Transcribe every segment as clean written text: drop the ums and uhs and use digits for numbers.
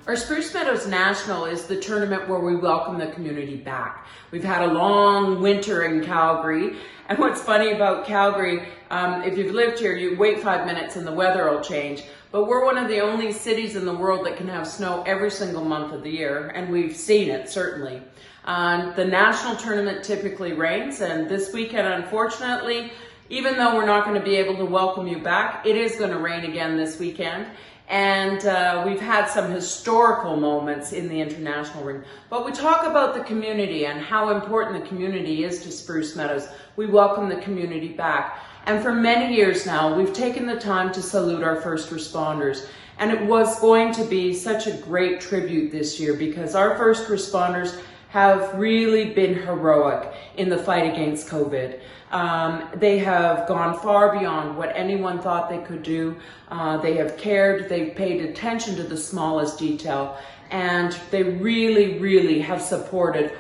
Our Spruce Meadows National is the tournament where we welcome the community back. We've had a long winter in Calgary, and what's funny about Calgary, if you've lived here, you wait 5 minutes and the weather will change, but we're one of the only cities in the world that can have snow every single month of the year, and we've seen it, certainly. The national tournament typically rains, and this weekend, unfortunately, even though we're not going to be able to welcome you back, it is going to rain again this weekend. And we've had some historical moments in the international ring. But we talk about the community and how important the community is to Spruce Meadows. We welcome the community back. And for many years now, we've taken the time to salute our first responders. And it was going to be such a great tribute this year because our first responders have really been heroic in the fight against COVID. They have gone far beyond what anyone thought they could do. They have cared, they've paid attention to the smallest detail, and they really, really have supported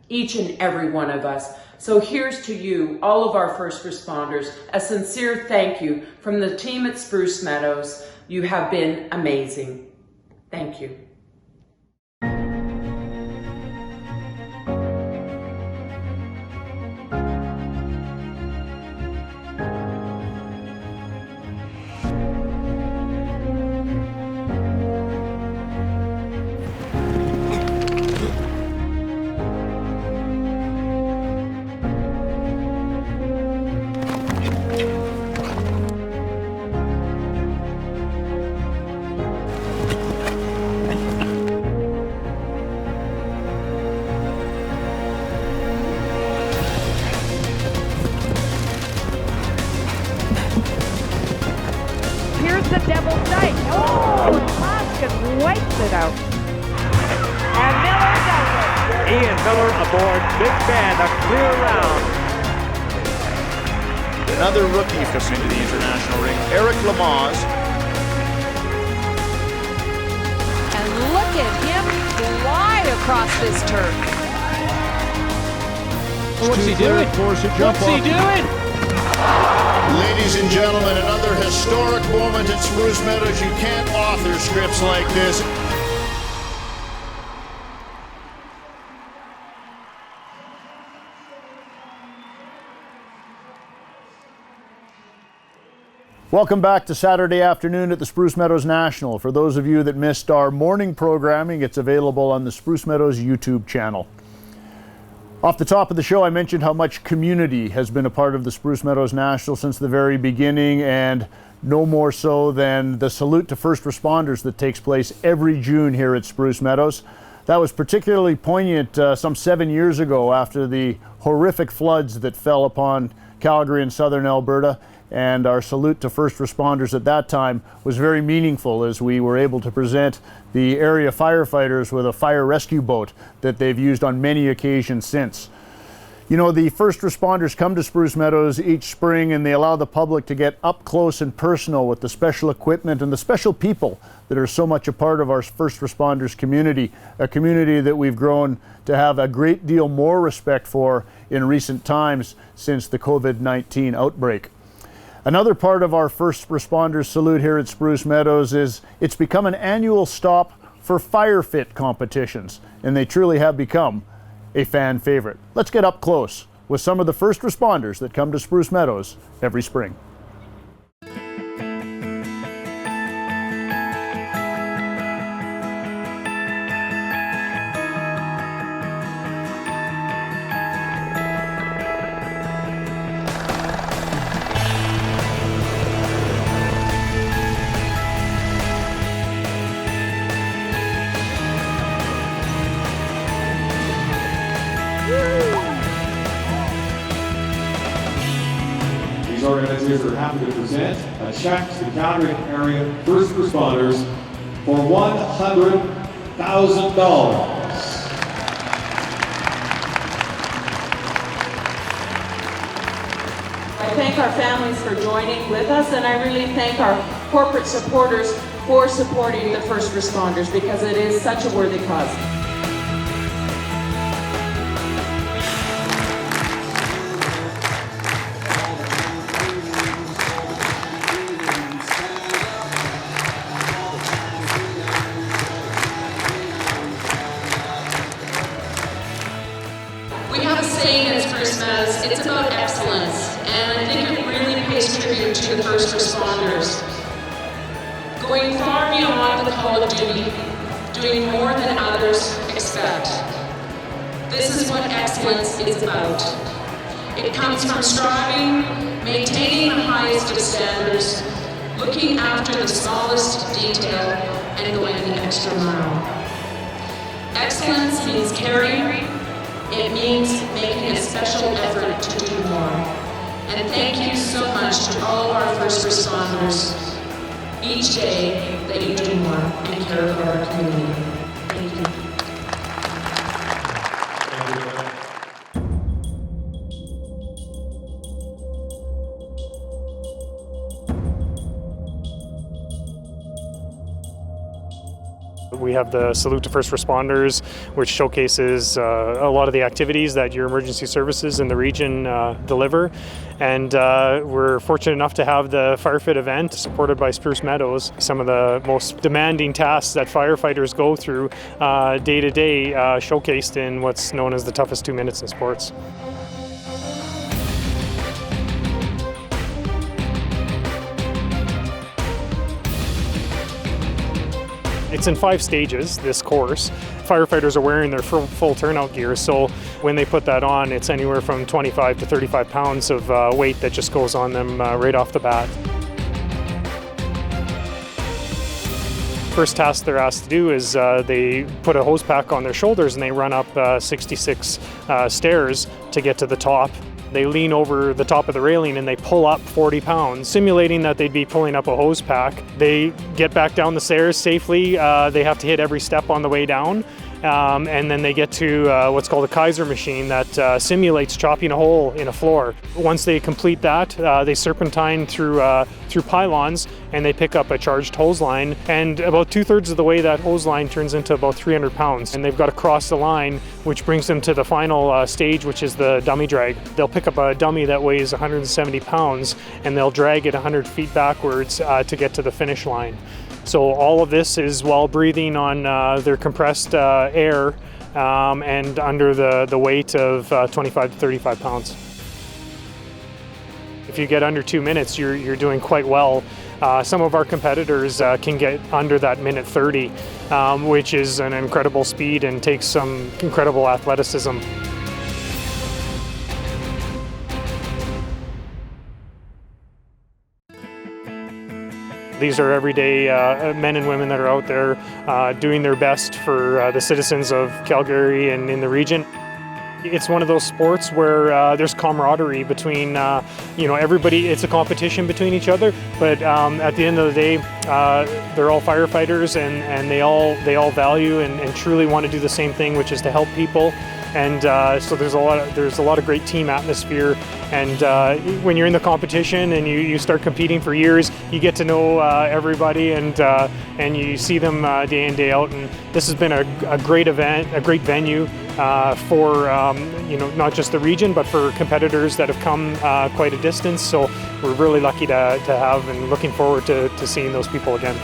each and every one of us. So here's to you, all of our first responders, a sincere thank you from the team at Spruce Meadows. You have been amazing. Thank you. Another rookie coming into the international ring, Eric Lamaze. And look at him fly across this turf. What's he doing? What's he doing? Ladies and gentlemen, another historic moment at Spruce Meadows. You can't author scripts like this. Welcome back to Saturday afternoon at the Spruce Meadows National. For those of you that missed our morning programming, it's available on the Spruce Meadows YouTube channel. Off the top of the show, I mentioned how much community has been a part of the Spruce Meadows National since the very beginning, and no more so than the salute to first responders that takes place every June here at Spruce Meadows. That was particularly poignant some 7 years ago after the horrific floods that fell upon Calgary and southern Alberta. And our salute to first responders at that time was very meaningful as we were able to present the area firefighters with a fire rescue boat that they've used on many occasions since. You know, the first responders come to Spruce Meadows each spring and they allow the public to get up close and personal with the special equipment and the special people that are so much a part of our first responders community, a community that we've grown to have a great deal more respect for in recent times since the COVID-19 outbreak. Another part of our first responders salute here at Spruce Meadows is it's become an annual stop for fire fit competitions, and they truly have become a fan favorite. Let's get up close with some of the first responders that come to Spruce Meadows every spring. Organizers are happy to present a check to the Calgary area first responders for $100,000. I thank our families for joining with us, and I really thank our corporate supporters for supporting the first responders because it is such a worthy cause. it's about excellence, and I think it really pays tribute to the first responders. Going far beyond the call of duty, doing more than others expect. This is what excellence is about. It comes from striving, maintaining the highest of standards, looking after the smallest detail, and going the extra mile. Excellence means caring. It means making a special effort to do more. And thank you so much to all of our first responders each day that you do more and care for our community. Thank you. We have the Salute to First Responders, which showcases a lot of the activities that your emergency services in the region deliver. And we're fortunate enough to have the Fire Fit event supported by Spruce Meadows. Some of the most demanding tasks that firefighters go through day to day showcased in what's known as the toughest 2 minutes in sports. It's in 5 stages, this course. Firefighters are wearing their full turnout gear, so when they put that on, it's anywhere from 25 to 35 pounds of weight that just goes on them right off the bat. First task they're asked to do is they put a hose pack on their shoulders and they run up 66 stairs to get to the top. They lean over the top of the railing and they pull up 40 pounds, simulating that they'd be pulling up a hose pack. They get back down the stairs safely. They have to hit every step on the way down. And then they get to what's called a Kaiser machine that simulates chopping a hole in a floor. Once they complete that, they serpentine through pylons and they pick up a charged hose line. And about 2/3 of the way, that hose line turns into about 300 pounds. And they've got to cross the line, which brings them to the final stage, which is the dummy drag. They'll pick up a dummy that weighs 170 pounds and they'll drag it 100 feet backwards to get to the finish line. So all of this is while breathing on their compressed air and under the weight of 25 to 35 pounds. If you get under 2 minutes, you're doing quite well. Some of our competitors can get under that minute 30, which is an incredible speed and takes some incredible athleticism. These are everyday men and women that are out there doing their best for the citizens of Calgary and in the region. It's one of those sports where there's camaraderie between, everybody. It's a competition between each other, but at the end of the day, they're all firefighters and they all value and truly want to do the same thing, which is to help people. And so there's a lot of great team atmosphere. And when you're in the competition and you start competing for years, you get to know everybody and you see them day in, day out. And this has been a great event, a great venue for not just the region, but for competitors that have come quite a distance. So we're really lucky to have and looking forward to seeing those people again.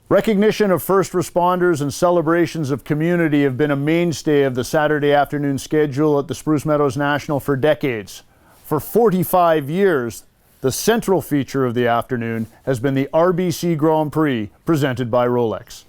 Recognition of first responders and celebrations of community have been a mainstay of the Saturday afternoon schedule at the Spruce Meadows National for decades. For 45 years, the central feature of the afternoon has been the RBC Grand Prix presented by Rolex.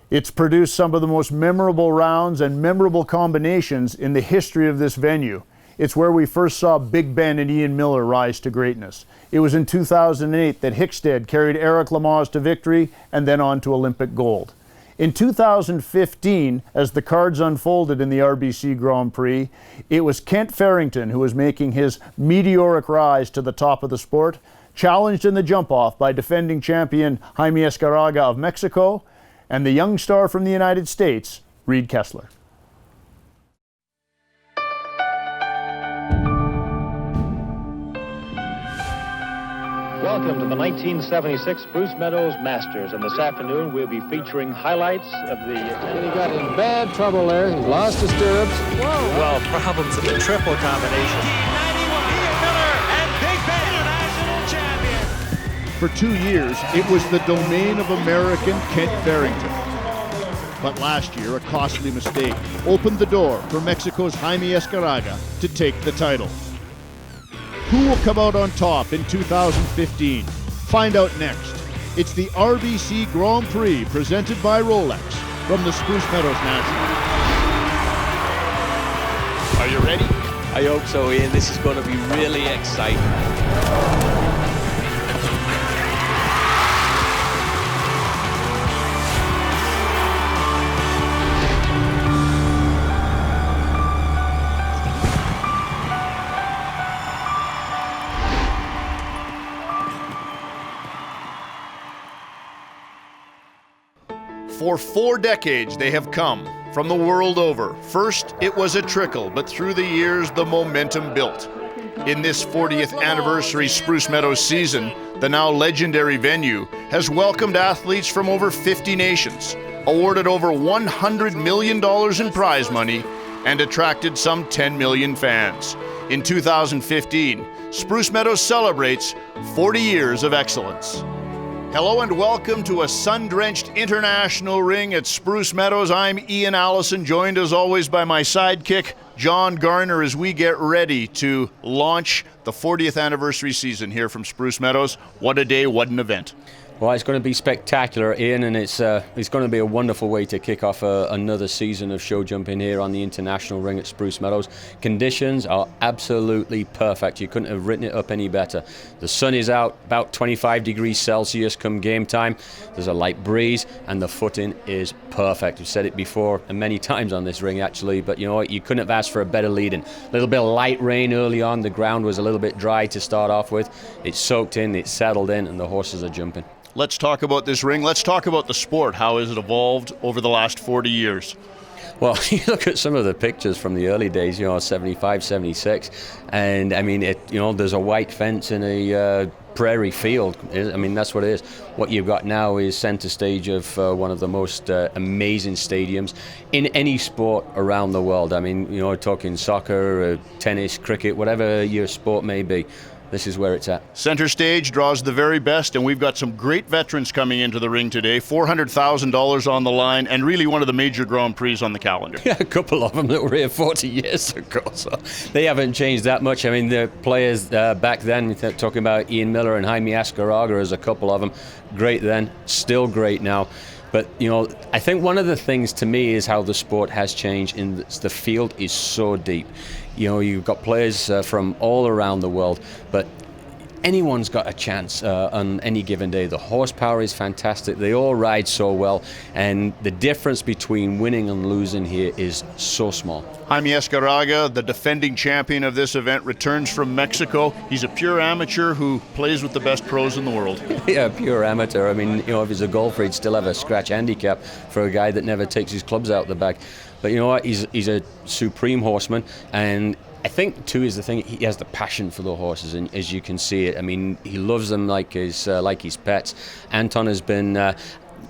It's produced some of the most memorable rounds and memorable combinations in the history of this venue. It's where we first saw Big Ben and Ian Miller rise to greatness. It was in 2008 that Hickstead carried Eric Lamaze to victory and then on to Olympic gold. In 2015, as the cards unfolded in the RBC Grand Prix, it was Kent Farrington who was making his meteoric rise to the top of the sport, challenged in the jump-off by defending champion Jaime Escaraga of Mexico and the young star from the United States, Reed Kessler. Welcome to the 1976 Spruce Meadows Masters, and this afternoon we'll be featuring highlights of the... And he got in bad trouble there. He lost his stirrups. Whoa. Well, problems of the triple combination. 91, Ian Miller and Big Ben, international champion. For 2 years, it was the domain of American Kent Farrington. But last year, a costly mistake opened the door for Mexico's Jaime Escaraga to take the title. Who will come out on top in 2015? Find out next. It's the RBC Grand Prix presented by Rolex from the Spruce Meadows National. Are you ready? I hope so, Ian. This is going to be really exciting. For 4 decades, they have come from the world over. First, it was a trickle, but through the years, the momentum built. In this 40th anniversary Spruce Meadows season, the now legendary venue has welcomed athletes from over 50 nations, awarded over $100 million in prize money, and attracted some 10 million fans. In 2015, Spruce Meadows celebrates 40 years of excellence. Hello and welcome to a sun-drenched international ring at Spruce Meadows. I'm Ian Allison, joined as always by my sidekick, John Garner, as we get ready to launch the 40th anniversary season here from Spruce Meadows. What a day, what an event. Well, it's going to be spectacular, Ian, and it's going to be a wonderful way to kick off another season of show jumping here on the international ring at Spruce Meadows. Conditions are absolutely perfect. You couldn't have written it up any better. The sun is out, about 25 degrees Celsius come game time. There's a light breeze, and the footing is perfect. We've said it before and many times on this ring, actually, but you know what? You couldn't have asked for a better lead-in. A little bit of light rain early on. The ground was a little bit dry to start off with. It's soaked in, it's settled in, and the horses are jumping. Let's talk about this ring. Let's talk about the sport. How has it evolved over the last 40 years? Well, you look at some of the pictures from the early days, 75, 76, and I mean, there's a white fence in a prairie field. I mean, that's what it is. What you've got now is center stage of one of the most amazing stadiums in any sport around the world. I mean, talking soccer, tennis, cricket, whatever your sport may be. This is where it's at. Center stage draws the very best, and we've got some great veterans coming into the ring today. $400,000 on the line, and really one of the major Grand Prix on the calendar. Yeah, a couple of them that were here 40 years ago, so they haven't changed that much. I mean, the players back then, talking about Ian Miller and Jaime Escaraga as a couple of them, great then, still great now. But, I think one of the things to me is how the sport has changed in the field is so deep. You've got players from all around the world, but anyone's got a chance on any given day. The horsepower is fantastic. They all ride so well, and the difference between winning and losing here is so small. Jaime Escaraga, the defending champion of this event, returns from Mexico. He's a pure amateur who plays with the best pros in the world. Yeah, pure amateur. I mean, if he's a golfer, he'd still have a scratch handicap for a guy that never takes his clubs out the bag. But you know what? He's a supreme horseman, and I think too is the thing, he has the passion for the horses, and as you can see it, I mean, he loves them like his pets. Anton has been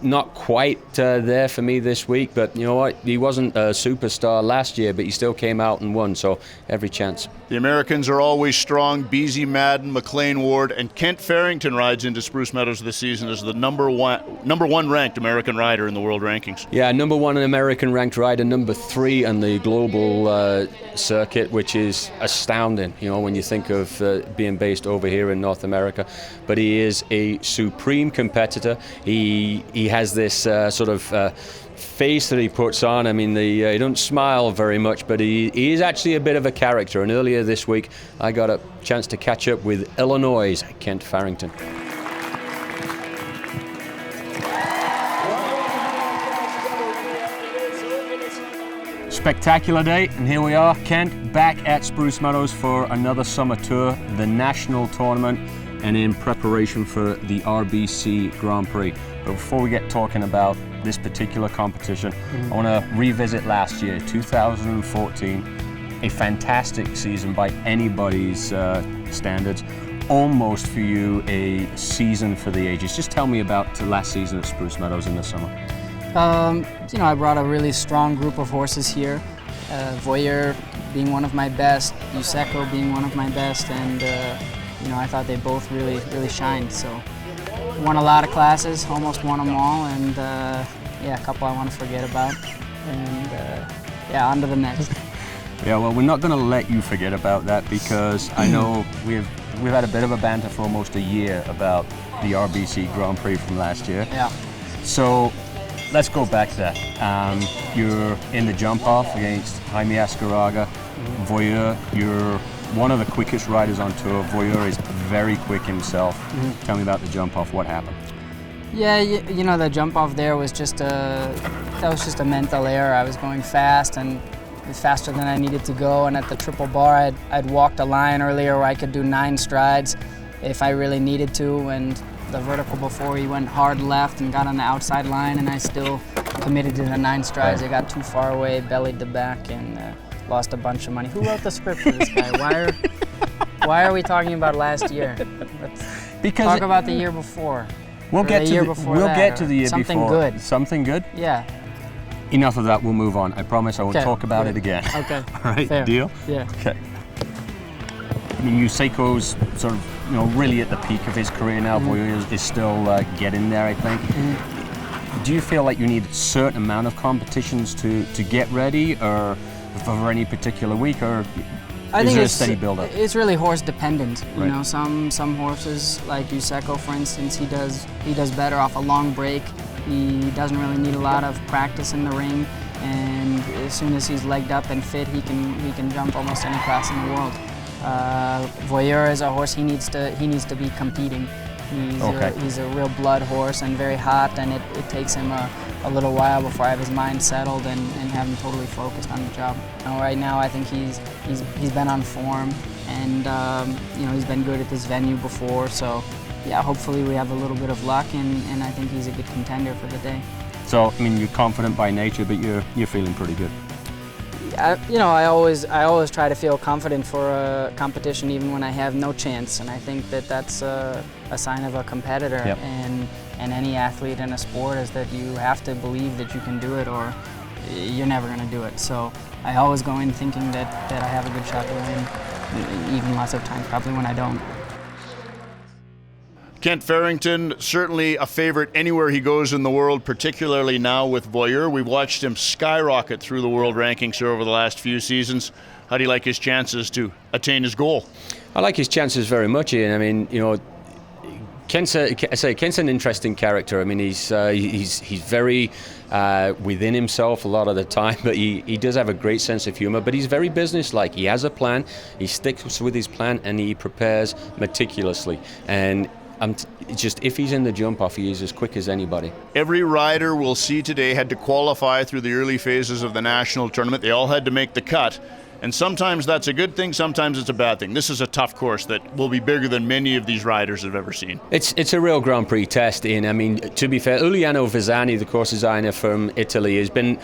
not quite there for me this week, but you know what? He wasn't a superstar last year, but he still came out and won, so every chance. The Americans are always strong. Beasy, Madden, McLean Ward, and Kent Farrington rides into Spruce Meadows this season as the number one ranked American rider in the world rankings. Yeah, number one American ranked rider, number 3 on the global circuit, which is astounding, when you think of being based over here in North America. But he is a supreme competitor. He has this sort of face that he puts on. I mean, he don't smile very much, but he is actually a bit of a character. And earlier this week, I got a chance to catch up with Illinois' Kent Farrington. Spectacular day, and here we are, Kent, back at Spruce Meadows for another summer tour, the national tournament, and in preparation for the RBC Grand Prix. But before we get talking about this particular competition, I want to revisit last year, 2014, a fantastic season by anybody's standards. Almost for you a season for the ages. Just tell me about last season at Spruce Meadows in the summer. I brought a really strong group of horses here. Voyeur being one of my best, Yuseco being one of my best, and I thought they both really shined. So won a lot of classes, almost won them all, and yeah, a couple I want to forget about. And yeah, on to the next. Yeah, well, we're not going to let you forget about that, because I know we've had a bit of a banter for almost a year about the RBC Grand Prix from last year. Yeah. So let's go back there. You're in the jump off against Jaime Escaraga. Voyeur, you're one of the quickest riders on tour. Voyeur is very quick himself. Tell me about the jump off. What happened? Yeah, you know, the jump off there was just a mental error. I was going fast, and faster than I needed to go, and at the triple bar I'd walked a line earlier where I could do 9 strides if I really needed to, and the vertical before he went hard left and got on the outside line, and I still committed to the 9 strides. I got too far away, bellied the back, and lost a bunch of money. Who wrote the script for this guy? Why are we talking about last year? Let's talk about the year before. We'll get to the year before. Something good. Something good? Yeah. Enough of that, we'll move on. I promise I won't talk about it again. Okay. All right, fair. Deal? Yeah. Okay. I mean, Yuseiko's sort of, you know, really at the peak of his career now. Voyeur is still getting there, I think. Do you feel like you need a certain amount of competitions to get ready, or for any particular week, or is there a steady build-up? It's really horse dependent. Right. You know, some horses like Yuseiko, for instance, he does better off a long break. He doesn't really need a lot of practice in the ring, and as soon as he's legged up and fit, he can jump almost any class in the world. Voyeur is a horse, he needs to be competing. He's a real blood horse and very hot, and it takes him a little while before I have his mind settled and have him totally focused on the job. You know, right now I think he's been on form, and you know, he's been good at this venue before, so yeah, hopefully we have a little bit of luck, and I think he's a good contender for the day. So, I mean, you're confident by nature, but you're feeling pretty good. You know, I always try to feel confident for a competition, even when I have no chance, and I think that's a sign of a competitor. Yep. And any athlete in a sport is that you have to believe that you can do it, or you're never going to do it. So I always go in thinking that I have a good shot to win, even lots of times probably when I don't. Kent Farrington, certainly a favorite anywhere he goes in the world, particularly now with Voyeur. We've watched him skyrocket through the world rankings over the last few seasons. How do you like his chances to attain his goal? I like his chances very much, Ian. I mean, you know, Kent's an interesting character. I mean, he's very within himself a lot of the time, but he does have a great sense of humor, but he's very businesslike. He has a plan, he sticks with his plan, and he prepares meticulously. And just if he's in the jump off, he is as quick as anybody. Every rider we'll see today had to qualify through the early phases of the national tournament. They all had to make the cut. And sometimes that's a good thing, sometimes it's a bad thing. This is a tough course that will be bigger than many of these riders have ever seen. It's a real Grand Prix test, Ian. I mean, to be fair, Uliano Vizzani, the course designer from Italy, has been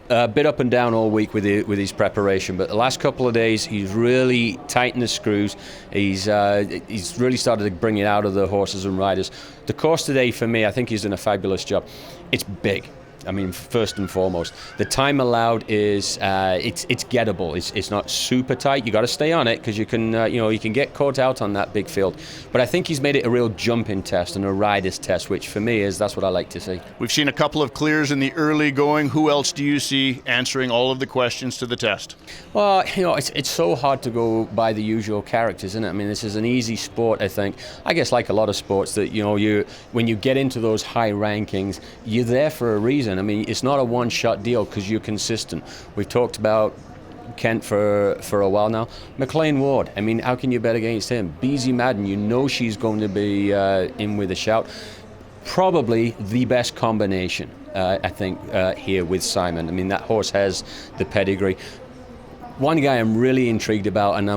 a bit up and down all week with his preparation. But the last couple of days, he's really tightened the screws. He's really started to bring it out of the horses and riders. The course today, for me, I think he's done a fabulous job. It's big. I mean, first and foremost, the time allowed is it's gettable. It's not super tight. You got to stay on it because you can you can get caught out on that big field. But I think he's made it a real jumping test and a rider's test, which for me that's what I like to see. We've seen a couple of clears in the early going. Who else do you see answering all of the questions to the test? Well, you know, it's so hard to go by the usual characters, isn't it? I mean, this is an easy sport, I think. I guess like a lot of sports that, you know, when you get into those high rankings, you're there for a reason. I mean, it's not a one-shot deal because you're consistent. We've talked about Kent for a while now. McLean Ward, I mean, how can you bet against him? Beezy Madden, you know she's going to be in with a shout. Probably the best combination, I think, here with Simon. I mean, that horse has the pedigree. One guy I'm really intrigued about, and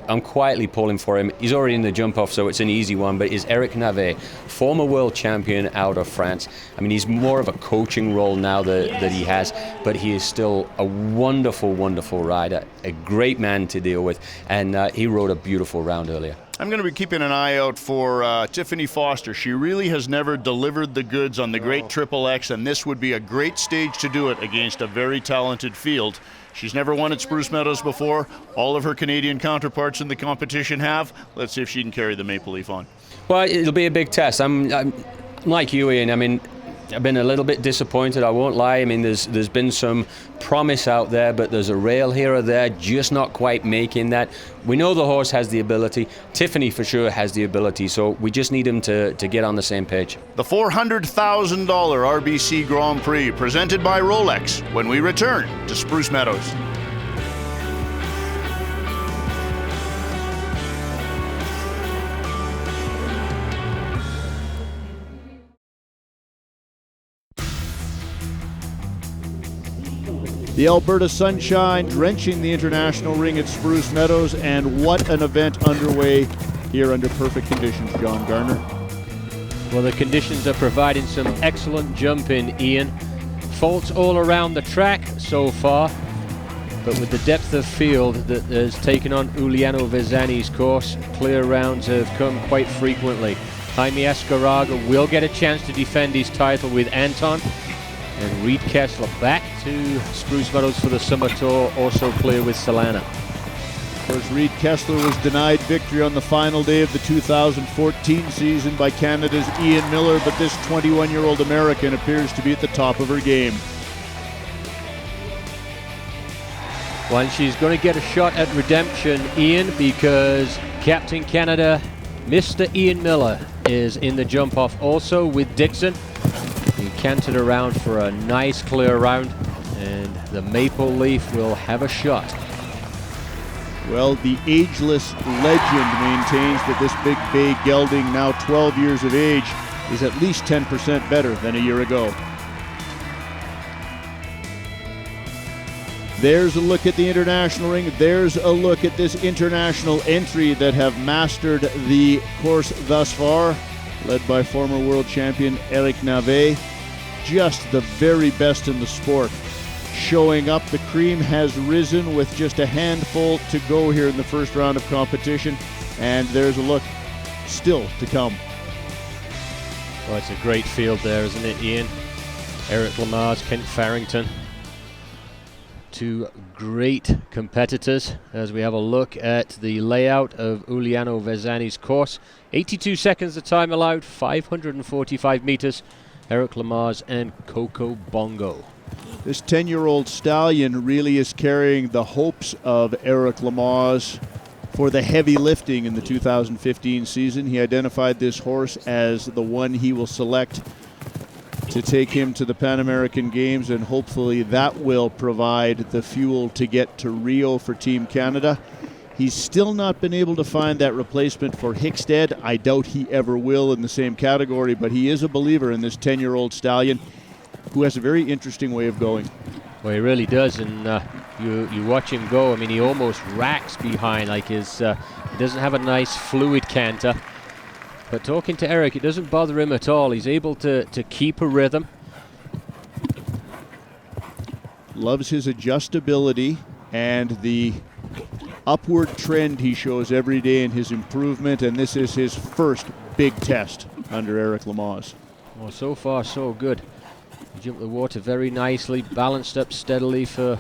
I'm quietly pulling for him. He's already in the jump off, so it's an easy one, but is Eric Nave, former world champion out of France. I mean, he's more of a coaching role now that he has, but he is still a wonderful, wonderful rider, a great man to deal with, and he rode a beautiful round earlier. I'm going to be keeping an eye out for Tiffany Foster. She really has never delivered the goods on the great Triple X, and this would be a great stage to do it against a very talented field. She's never won at Spruce Meadows before. All of her Canadian counterparts in the competition have. Let's see if she can carry the Maple Leaf on. Well, it'll be a big test. I'm like you, Ian. I mean, I've been a little bit disappointed, I won't lie. I mean, there's been some promise out there, but there's a rail here or there, just not quite making that. We know the horse has the ability. Tiffany for sure has the ability, so we just need him to get on the same page. The $400,000 RBC Grand Prix, presented by Rolex, when we return to Spruce Meadows. The Alberta sunshine drenching the international ring at Spruce Meadows, and what an event underway here under perfect conditions, John Garner. Well, the conditions are providing some excellent jumping, Ian. Faults all around the track so far, but with the depth of field that has taken on Giuliano Vezzani's course, clear rounds have come quite frequently. Jaime Escaraga will get a chance to defend his title with Anton. And Reed Kessler back to Spruce Meadows for the Summer Tour, also clear with Solana. Of course, Reed Kessler was denied victory on the final day of the 2014 season by Canada's Ian Miller, but this 21-year-old American appears to be at the top of her game. Well, and she's going to get a shot at redemption, Ian, because Captain Canada, Mr. Ian Miller, is in the jump-off also with Dixon. He canted around for a nice clear round, and the Maple Leaf will have a shot. Well, the ageless legend maintains that this big bay gelding, now 12 years of age, is at least 10% better than a year ago. There's a look at the international ring. There's a look at this international entry that have mastered the course thus far, led by former world champion Eric Nave. Just the very best in the sport. Showing up, the cream has risen with just a handful to go here in the first round of competition, and there's a look still to come. Well, it's a great field there, isn't it, Ian? Eric Lamar's, Kent Farrington. Two great competitors as we have a look at the layout of Giuliano Vezzani's course. 82 seconds the time allowed, 545 meters. Eric Lamar's and Coco Bongo. This 10-year-old stallion really is carrying the hopes of Eric Lamar's for the heavy lifting in the 2015 season. He identified this horse as the one he will select to take him to the Pan American Games, and hopefully that will provide the fuel to get to Rio for Team Canada. He's still not been able to find that replacement for Hickstead. I doubt he ever will in the same category, but he is a believer in this 10-year-old stallion who has a very interesting way of going. Well, he really does, and you watch him go. I mean, he almost racks behind, like he doesn't have a nice fluid canter. But talking to Eric, it doesn't bother him at all. He's able to keep a rhythm. Loves his adjustability and the upward trend he shows every day in his improvement, and this is his first big test under Eric Lamaze. Well, so far so good. He jumped the water very nicely, balanced up steadily for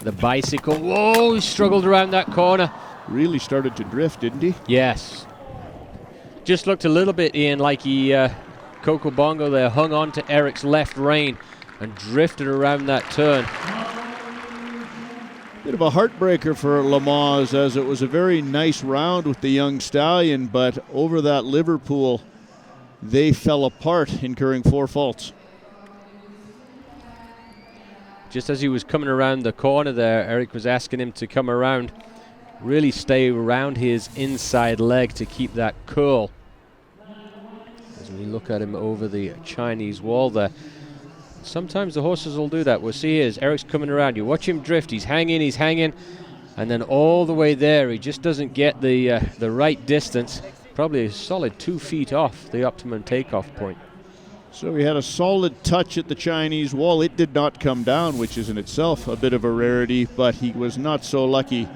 the bicycle. Whoa, he struggled around that corner. Really started to drift, didn't he? Yes. Just looked a little bit, Ian, like Coco Bongo there hung on to Eric's left rein and drifted around that turn. Bit of a heartbreaker for Lamaze, as it was a very nice round with the young stallion, but over that Liverpool, they fell apart, incurring 4 faults. Just as he was coming around the corner there, Eric was asking him to come around, really stay around his inside leg to keep that curl. As we look at him over the Chinese wall there. Sometimes the horses will do that. We'll see here as Eric's coming around. You watch him drift. He's hanging, and then all the way there, he just doesn't get the right distance. Probably a solid 2 feet off the optimum takeoff point. So he had a solid touch at the Chinese wall. It did not come down, which is in itself a bit of a rarity, but he was not so lucky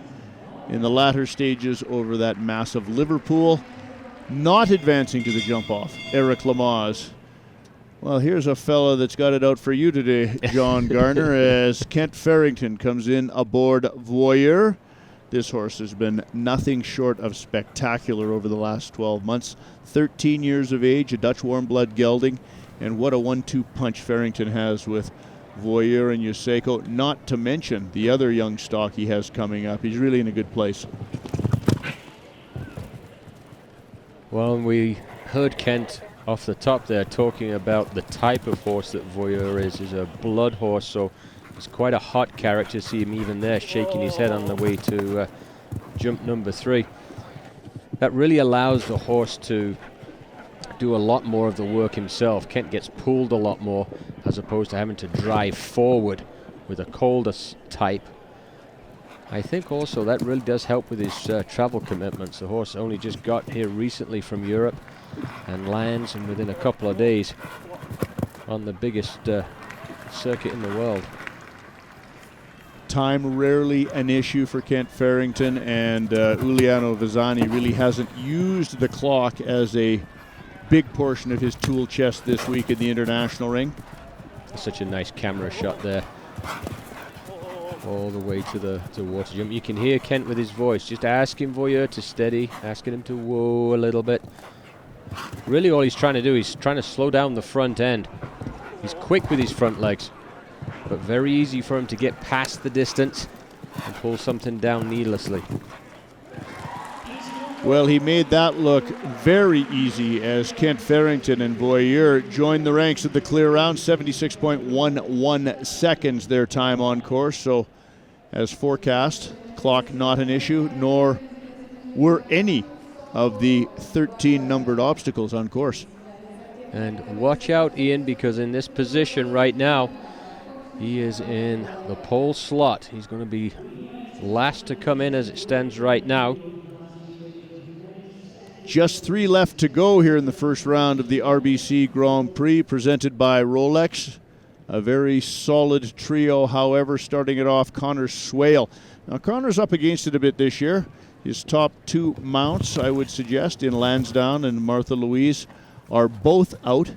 in the latter stages over that massive Liverpool. Not advancing to the jump-off, Eric Lamaze. Well, here's a fella that's got it out for you today, John Garner, as Kent Farrington comes in aboard Voyeur. This horse has been nothing short of spectacular over the last 12 months. 13 years of age, a Dutch warm blood gelding, and what a 1-2 punch Farrington has with Voyeur and Yuseco, not to mention the other young stock he has coming up. He's really in a good place. Well, we heard Kent off the top there talking about the type of horse that Voyeur is. He's a blood horse, so it's quite a hot character. See him even there shaking his head on the way to jump number 3. That really allows the horse to do a lot more of the work himself. Kent gets pulled a lot more as opposed to having to drive forward with a colder type. I think also that really does help with his travel commitments. The horse only just got here recently from Europe and lands, and within a couple of days on the biggest circuit in the world. Time rarely an issue for Kent Farrington, and Uliano Vazani really hasn't used the clock as a big portion of his tool chest this week in the international ring. Such a nice camera shot there. All the way to the water jump. You can hear Kent with his voice, just asking Voyeur to steady, asking him to whoa a little bit. Really all he's trying to do is trying to slow down the front end. He's quick with his front legs, but very easy for him to get past the distance and pull something down needlessly. Well, he made that look very easy as Kent Farrington and Voyeur joined the ranks of the clear round. 76.11 seconds their time on course. So as forecast, clock not an issue, nor were any of the 13 numbered obstacles on course. And watch out, Ian, because in this position right now, he is in the pole slot. He's going to be last to come in as it stands right now. Just 3 left to go here in the first round of the RBC Grand Prix presented by Rolex. A very solid trio, however, starting it off, Conor Swale. Now, Conor's up against it a bit this year. His top 2 mounts, I would suggest, in Lansdowne and Martha Louise, are both out.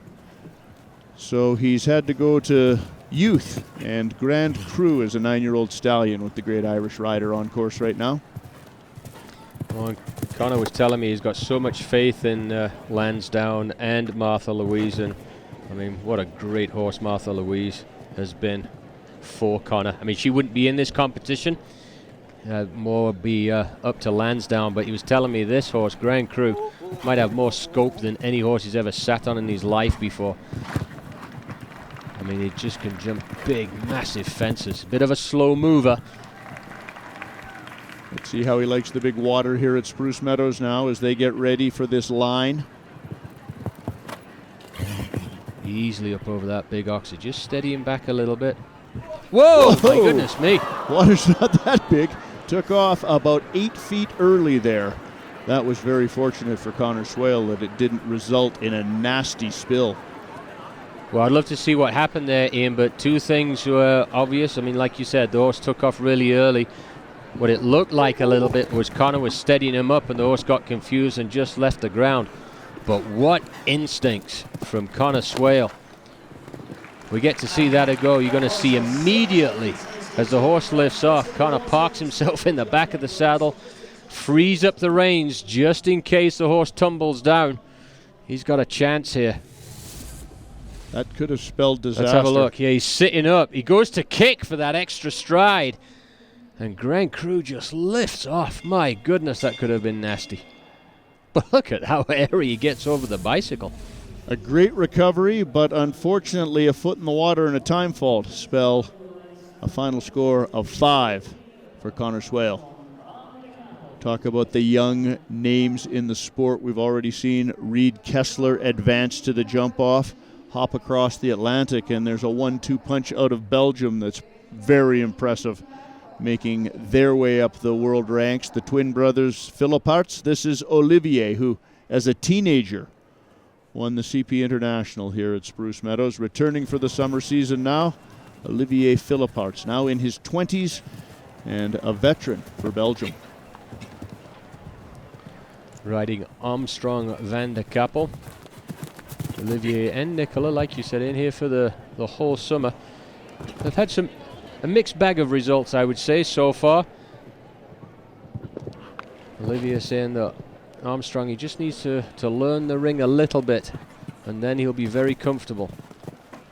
So he's had to go to youth, and Grand Prix is a 9-year-old stallion with the great Irish rider on course right now. Well, Conor was telling me he's got so much faith in Lansdowne and Martha Louise, and I mean, what a great horse Martha Louise has been for Conor. I mean, she wouldn't be in this competition. More be up to Lansdowne, but he was telling me this horse, Grand Prix, might have more scope than any horse he's ever sat on in his life before. I mean, he just can jump big, massive fences. Bit of a slow mover. Let's see how he likes the big water here at Spruce Meadows now as they get ready for this line. Easily up over that big oxy. Just steady him back a little bit. Whoa! My goodness me. Water's not that big. Took off about 8 feet early there. That was very fortunate for Conor Swale that it didn't result in a nasty spill. Well, I'd love to see what happened there, Ian, but 2 things were obvious. I mean, like you said, the horse took off really early. What it looked like a little bit was Conor was steadying him up and the horse got confused and just left the ground. But what instincts from Conor Swale. We get to see that a go. You're going to see immediately as the horse lifts off, Conor parks himself in the back of the saddle, frees up the reins just in case the horse tumbles down. He's got a chance here. That could have spelled disaster. Let's have a look. Yeah, he's sitting up. He goes to kick for that extra stride. And Grand Prix just lifts off. My goodness, that could have been nasty. But look at how airy he gets over the bicycle. A great recovery, but unfortunately a foot in the water and a time fault spell a final score of 5 for Conor Swale. Talk about the young names in the sport. We've already seen Reed Kessler advance to the jump off, hop across the Atlantic, and there's a 1-2 punch out of Belgium that's very impressive, making their way up the world ranks. The twin brothers Philipparts. This is Olivier, who as a teenager won the CP International here at Spruce Meadows. Returning for the summer season now, Olivier Philipparts, now in his 20s and a veteran for Belgium. Riding Armstrong van de Kappel. Olivier and Nicola, like you said, in here for the whole summer. They've had a mixed bag of results, I would say, so far. Olivier saying that Armstrong, he just needs to learn the ring a little bit, and then he'll be very comfortable.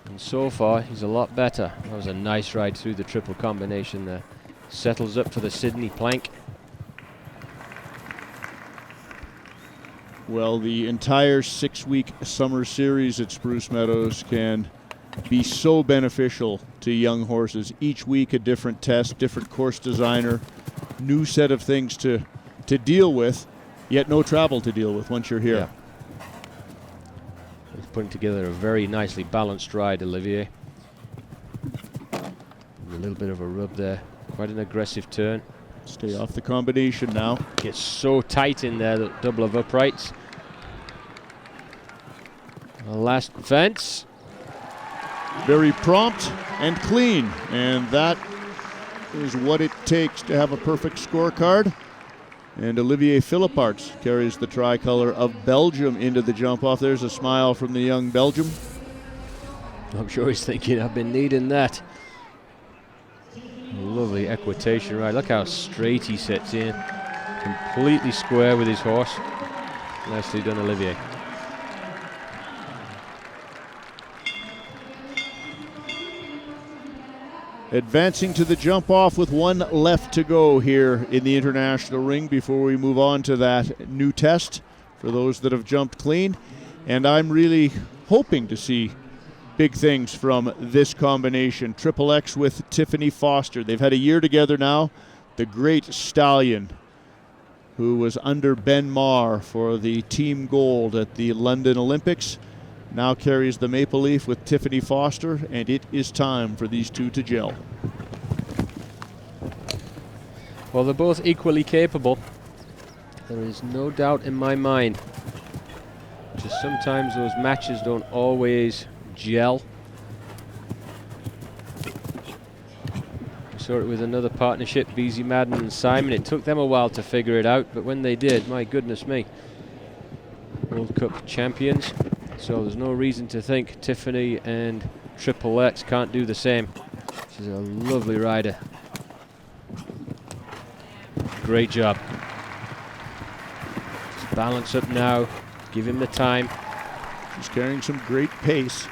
And so far, he's a lot better. That was a nice ride through the triple combination there. Settles up for the Sydney plank. Well, the entire 6-week summer series at Spruce Meadows can be so beneficial to young horses. Each week a different test, different course designer, new set of things to deal with, yet no travel to deal with once you're here. Yeah. He's putting together a very nicely balanced ride, Olivier. A little bit of a rub there. Quite an aggressive turn. Stay off the combination now. Gets so tight in there, the double of uprights. The last fence. Very prompt and clean, and that is what it takes to have a perfect scorecard. And Olivier Philipparts carries the tricolor of Belgium into the jump off. There's a smile from the young Belgium. I'm sure he's thinking, I've been needing that. Lovely equitation ride. Look how straight he sets in. Completely square with his horse. Nicely done, Olivier. Advancing to the jump off with one left to go here in the international ring before we move on to that new test for those that have jumped clean. And I'm really hoping to see big things from this combination. Triple X with Tiffany Foster. They've had a year together now. The great stallion who was under Ben Marr for the team gold at the London Olympics now carries the maple leaf with Tiffany Foster, and it is time for these two to gel. Well, they're both equally capable. There is no doubt in my mind. Just sometimes those matches don't always gel. We saw it with another partnership, BZ Madden and Simon. It took them a while to figure it out, but when they did, my goodness me. World Cup champions. So there's no reason to think Tiffany and Triple X can't do the same. She's a lovely rider. Great job. Just balance up now. Give him the time. She's carrying some great pace.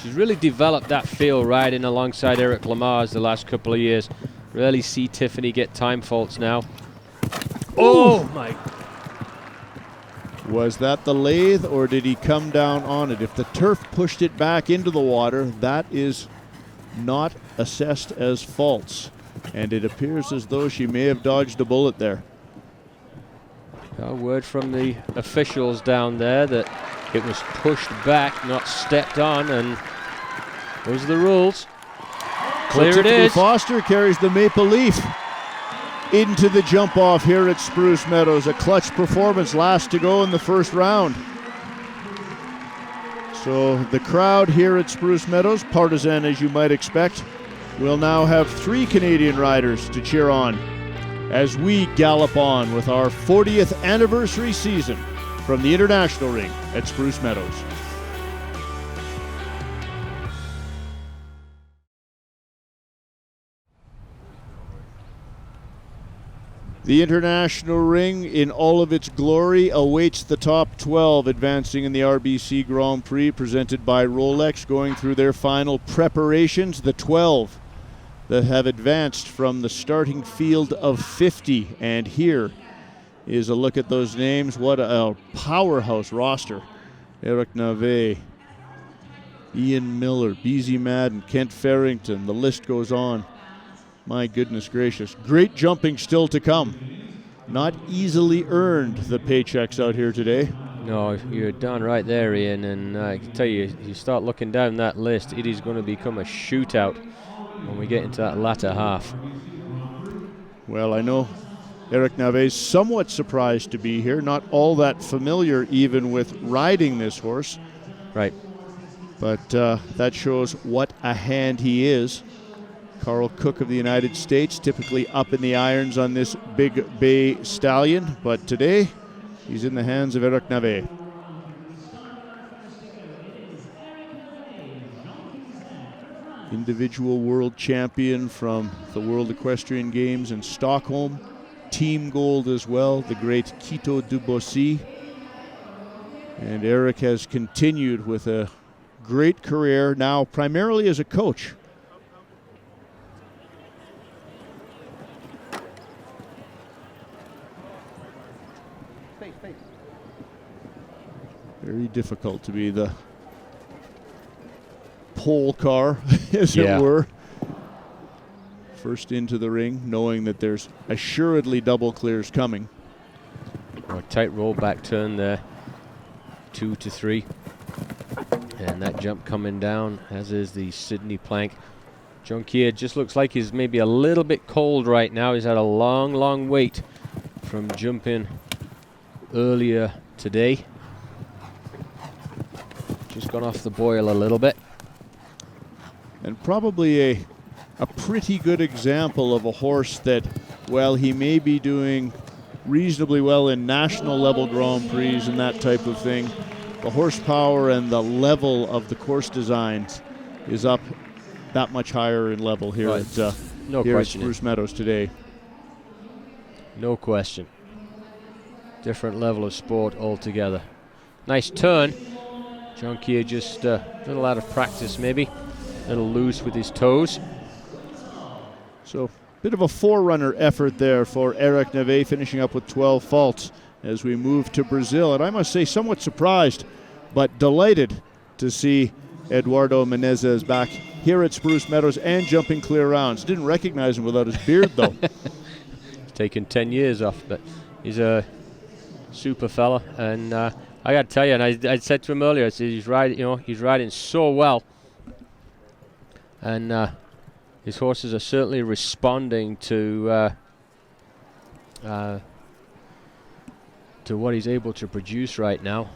She's really developed that feel riding alongside Eric Lamar's the last couple of years. Rarely see Tiffany get time faults now. Oh my! Was that the lathe, or did he come down on it? If the turf pushed it back into the water, that is not assessed as faults. And it appears as though she may have dodged a bullet there. A word from the officials down there that it was pushed back, not stepped on, and those are the rules. Clear it is. Foster carries the maple leaf into the jump off here at Spruce Meadows. A clutch performance, last to go in the first round. So the crowd here at Spruce Meadows, partisan as you might expect, will now have 3 Canadian riders to cheer on as we gallop on with our 40th anniversary season from the International Ring at Spruce Meadows. The International Ring in all of its glory awaits the top 12 advancing in the RBC Grand Prix presented by Rolex, going through their final preparations. The 12 that have advanced from the starting field of 50. And here is a look at those names. What a powerhouse roster. Eric Nave, Ian Miller, BZ Madden, Kent Farrington, the list goes on. My goodness gracious. Great jumping still to come. Not easily earned, the paychecks out here today. No, you're done right there, Ian. And I can tell you, you start looking down that list, it is going to become a shootout when we get into that latter half. Well, I know Eric Nave's somewhat surprised to be here. Not all that familiar even with riding this horse. Right. But that shows what a hand he is. Carl Cook of the United States, typically up in the irons on this big bay stallion, but today he's in the hands of Eric Nave. individual world champion from the World Equestrian Games in Stockholm. Team gold as well, the great Quito Dubois. And Eric has continued with a great career now primarily as a coach. Very difficult to be the pole car, as it were. First into the ring, knowing that there's assuredly double clears coming. A tight roll back turn there, 2 to 3. And that jump coming down, as is the Sydney plank. Jonquier just looks like he's maybe a little bit cold right now. He's had a long, long wait from jumping earlier today. Just gone off the boil a little bit. And probably a pretty good example of a horse that, while he may be doing reasonably well in national level Grand Prix and that type of thing, the horsepower and the level of the course designs is up that much higher in level here at Spruce Meadows today. No question. Different level of sport altogether. Nice turn. Jonquier just a little out of practice maybe. A little loose with his toes. So, bit of a forerunner effort there for Eric Nave, finishing up with 12 faults as we move to Brazil. And I must say, somewhat surprised, but delighted to see Eduardo Menezes back here at Spruce Meadows and jumping clear rounds. Didn't recognize him without his beard, though. He's taken 10 years off, but he's a super fella. And I got to tell you, and I said to him earlier, I said he's riding so well. And his horses are certainly responding to what he's able to produce right now.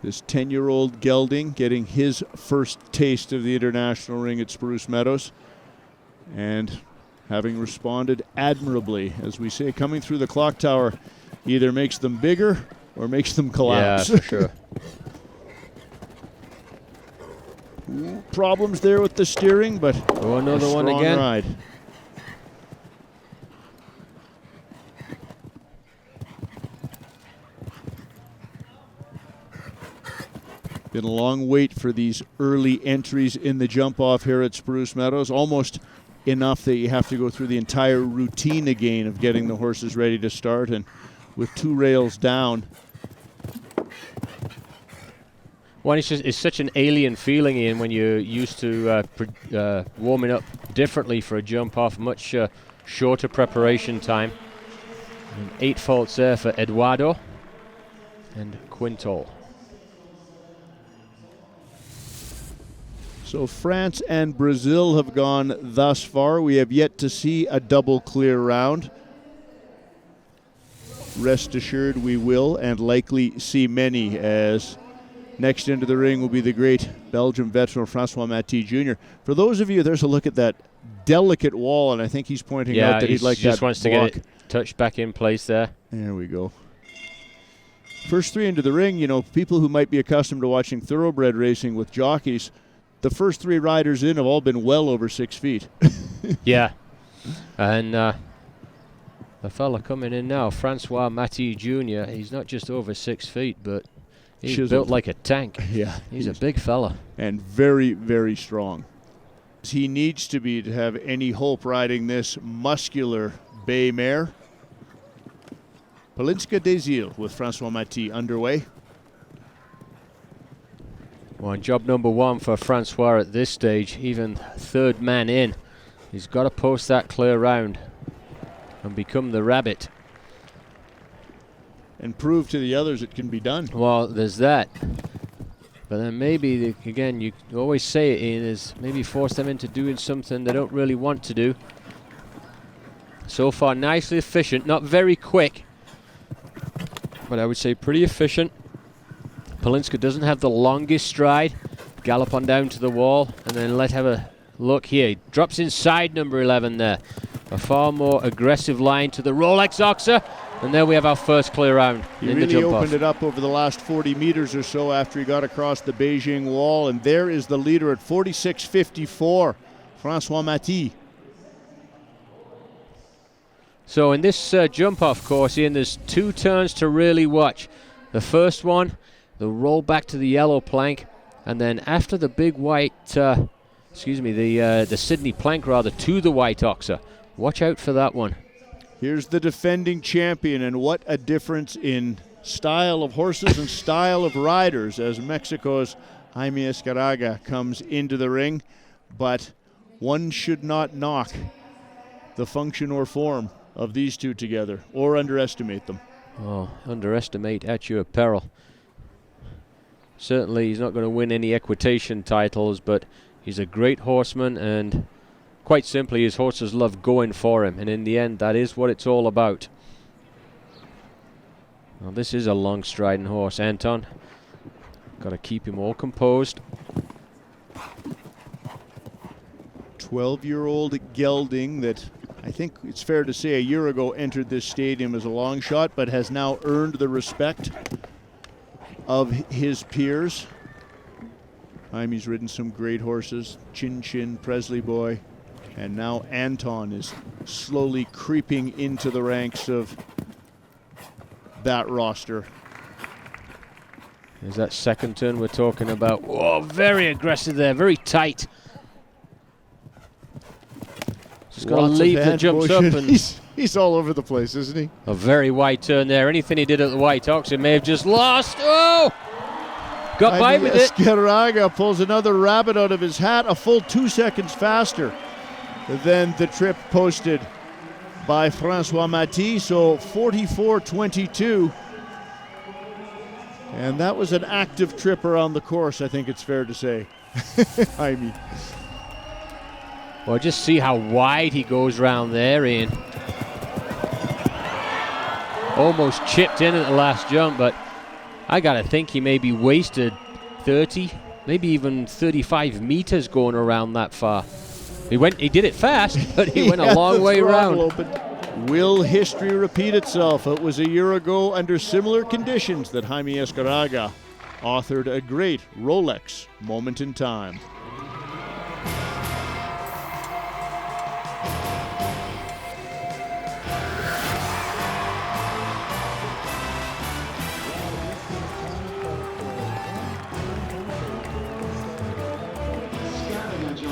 This 10-year-old Gelding getting his first taste of the international ring at Spruce Meadows, and having responded admirably. As we say, coming through the clock tower either makes them bigger or makes them collapse. Yeah, for sure. Problems there with the steering, but another one again. Ride. Been a long wait for these early entries in the jump off here at Spruce Meadows. Almost enough that you have to go through the entire routine again of getting the horses ready to start. And with 2 rails down. Well, it's such an alien feeling, Ian, when you're used to warming up differently for a jump off, much shorter preparation time. And 8 faults there for Eduardo and Quintal. So France and Brazil have gone thus far. We have yet to see a double clear round. Rest assured we will, and likely see many, as next into the ring will be the great Belgian veteran Francois Maty Jr. For those of you, there's a look at that delicate wall, and I think he's pointing out that he'd like that just wants block. To get it touched back in place there. There we go. First 3 into the ring, you know, people who might be accustomed to watching thoroughbred racing with jockeys, the first 3 riders in have all been well over 6 feet. Yeah. And the fella coming in now, Francois Maty Jr., he's not just over 6 feet, but he's built like a tank. Yeah. He's a big fella. And very, very strong. He needs to be to have any hope riding this muscular bay mare. Palinska des Îles with Francois Maty underway. Well, and job number 1 for Francois at this stage, even 3rd man in. He's got to post that clear round and become the rabbit. And prove to the others it can be done. Well, there's that. But then maybe, again, you always say it, Ian, is maybe force them into doing something they don't really want to do. So far, nicely efficient, not very quick, but I would say pretty efficient. Palinska doesn't have the longest stride. Gallop on down to the wall, and then let's have a look here. He drops inside number 11 there. A far more aggressive line to the Rolex Oxer. And there we have our first clear round He in really the jump opened off. it up over the last 40 meters or so after he got across the Beijing wall. And there is the leader at 46.54, Francois Maty. So in this jump off course, Ian, there's 2 turns to really watch. The first one, the roll back to the yellow plank. And then after the big white, the Sydney plank rather, to the white Oxer. Watch out for that one. Here's the defending champion, and what a difference in style of horses and style of riders as Mexico's Jaime Escaraga comes into the ring. But one should not knock the function or form of these two together or underestimate them. Oh, underestimate at your peril. Certainly he's not going to win any equitation titles, but he's a great horseman, and quite simply his horses love going for him, and in the end that is what it's all about. Well, this is a long striding horse, Anton. Got to keep him all composed. 12-year-old Gelding that I think it's fair to say a year ago entered this stadium as a long shot, but has now earned the respect of his peers. Jaime's ridden some great horses, Chin Chin, Presley Boy, and now Anton is slowly creeping into the ranks of that roster. There's that second turn we're talking about. Whoa, very aggressive there, very tight. Just got to leave the jumps up, and he's all over the place, isn't he? A very wide turn there. Anything he did at the White Ox, it may have just lost. Oh! Got by with it. Escaraga pulls another rabbit out of his hat, a full 2 seconds faster than the trip posted by Francois Maty, so 44.22. And that was an active trip around the course, I think it's fair to say. Jaime. Well, just see how wide he goes round there, Ian. Almost chipped in at the last jump, but I gotta think he maybe wasted 30, maybe even 35 meters going around that far. He did it fast, but he went a long way around. Will history repeat itself? It was a year ago under similar conditions that Jaime Escaraga authored a great Rolex moment in time.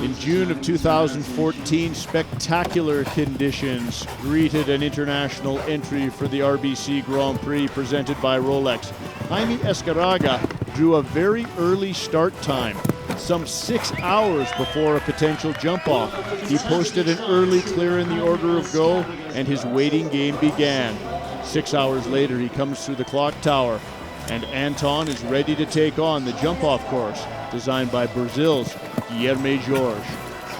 In June of 2014, spectacular conditions greeted an international entry for the RBC Grand Prix presented by Rolex. Jaime Escaraga drew a very early start time, some 6 hours before a potential jump-off. He posted an early clear in the order of go, and his waiting game began. 6 hours later, he comes through the clock tower, and Anton is ready to take on the jump-off course designed by Brazil's Guilherme Jorge.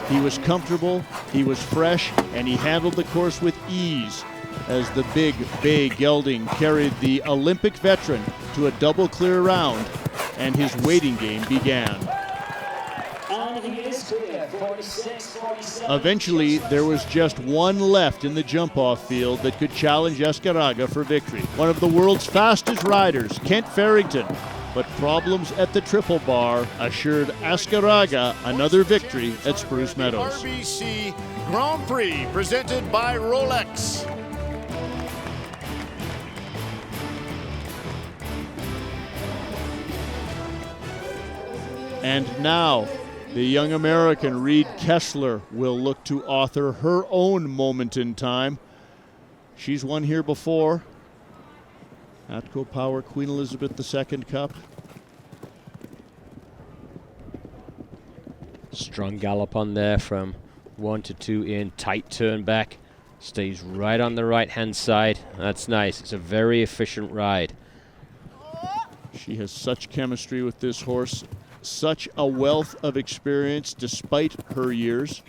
He was comfortable, he was fresh, and he handled the course with ease as the big bay Gelding carried the Olympic veteran to a double clear round, and his waiting game began. Eventually, there was just one left in the jump-off field that could challenge Escaraga for victory. One of the world's fastest riders, Kent Farrington, but problems at the triple bar assured Escaraga another victory at Spruce Meadows. RBC Grand Prix presented by Rolex. And now, the young American Reed Kessler will look to author her own moment in time. She's won here before. Atco Power Queen Elizabeth II Cup. Strong gallop on there from 1 to 2 in, tight turn back. Stays right on the right-hand side. That's nice. It's a very efficient ride. She has such chemistry with this horse, such a wealth of experience despite her years.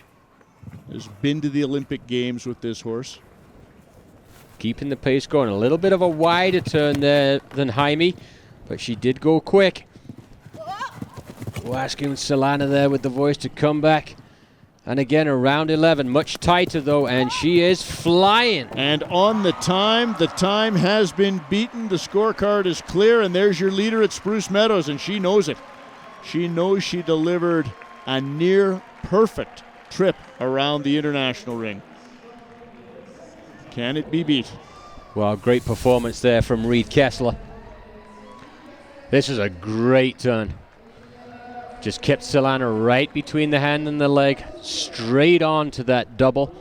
Has been to the Olympic Games with this horse. Keeping the pace going. A little bit of a wider turn there than Jaime, but she did go quick. We're asking Solana there with the voice to come back. And again, around 11, much tighter though, and she is flying. And on the time has been beaten. The scorecard is clear, and there's your leader at Spruce Meadows, and she knows it. She knows she delivered a near perfect trip around the international ring. Can it be beat? Well, great performance there from Reed Kessler. This is a great turn. Just kept Solana right between the hand and the leg, straight on to that double.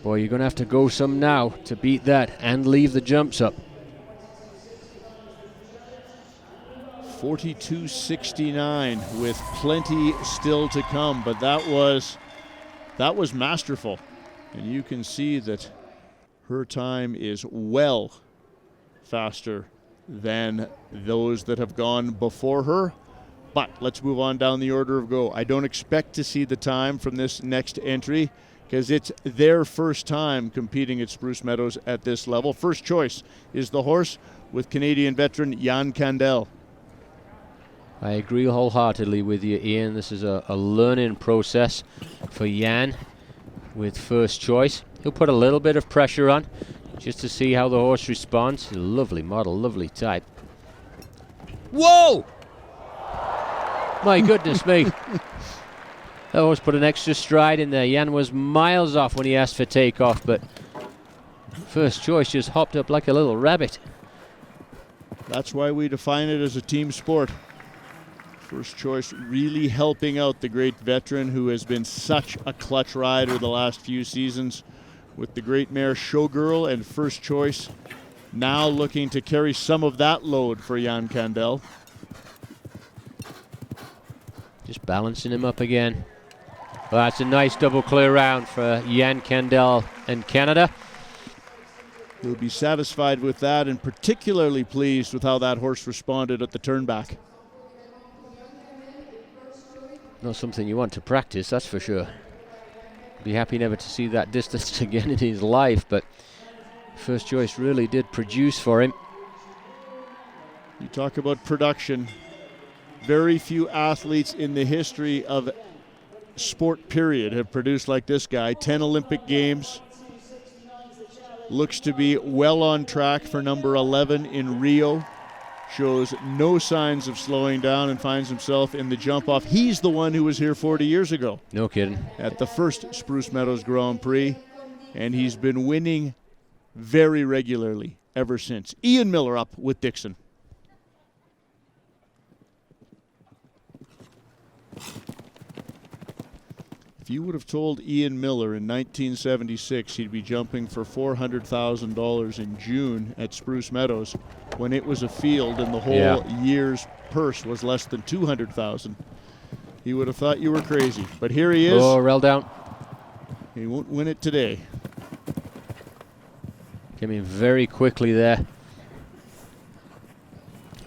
Boy, you're going to have to go some now to beat that and leave the jumps up. 42.69 with plenty still to come, but that was masterful. And you can see that her time is well faster than those that have gone before her. But let's move on down the order of go. I don't expect to see the time from this next entry because it's their first time competing at Spruce Meadows at this level. First choice is the horse with Canadian veteran Jan Kandel. I agree wholeheartedly with you, Ian. This is a learning process for Jan with first choice. He'll put a little bit of pressure on just to see how the horse responds. Lovely model, lovely type. Whoa! My goodness me. That horse put an extra stride in there. Jan was miles off when he asked for takeoff, but first choice just hopped up like a little rabbit. That's why we define it as a team sport. First choice really helping out the great veteran who has been such a clutch rider the last few seasons with the great mare Showgirl, and first choice now looking to carry some of that load for Jan Kandel. Just balancing him up again. Well, that's a nice double clear round for Jan Kandel and Canada. He'll be satisfied with that and particularly pleased with how that horse responded at the turn back. Not something you want to practice, that's for sure. Be happy never to see that distance again in his life, but first choice really did produce for him. You talk about production. Very few athletes in the history of sport period have produced like this guy. 10 Olympic Games. Looks to be well on track for number 11 in Rio. Shows no signs of slowing down and finds himself in the jump off. He's the one who was here 40 years ago. No kidding. At the first Spruce Meadows Grand Prix. And he's been winning very regularly ever since. Ian Miller up with Dixon. If you would have told Ian Miller in 1976 he'd be jumping for $400,000 in June at Spruce Meadows when it was a field and the whole year's purse was less than $200,000, he would have thought you were crazy. But here he is. Oh, rail down. He won't win it today. Came in very quickly there.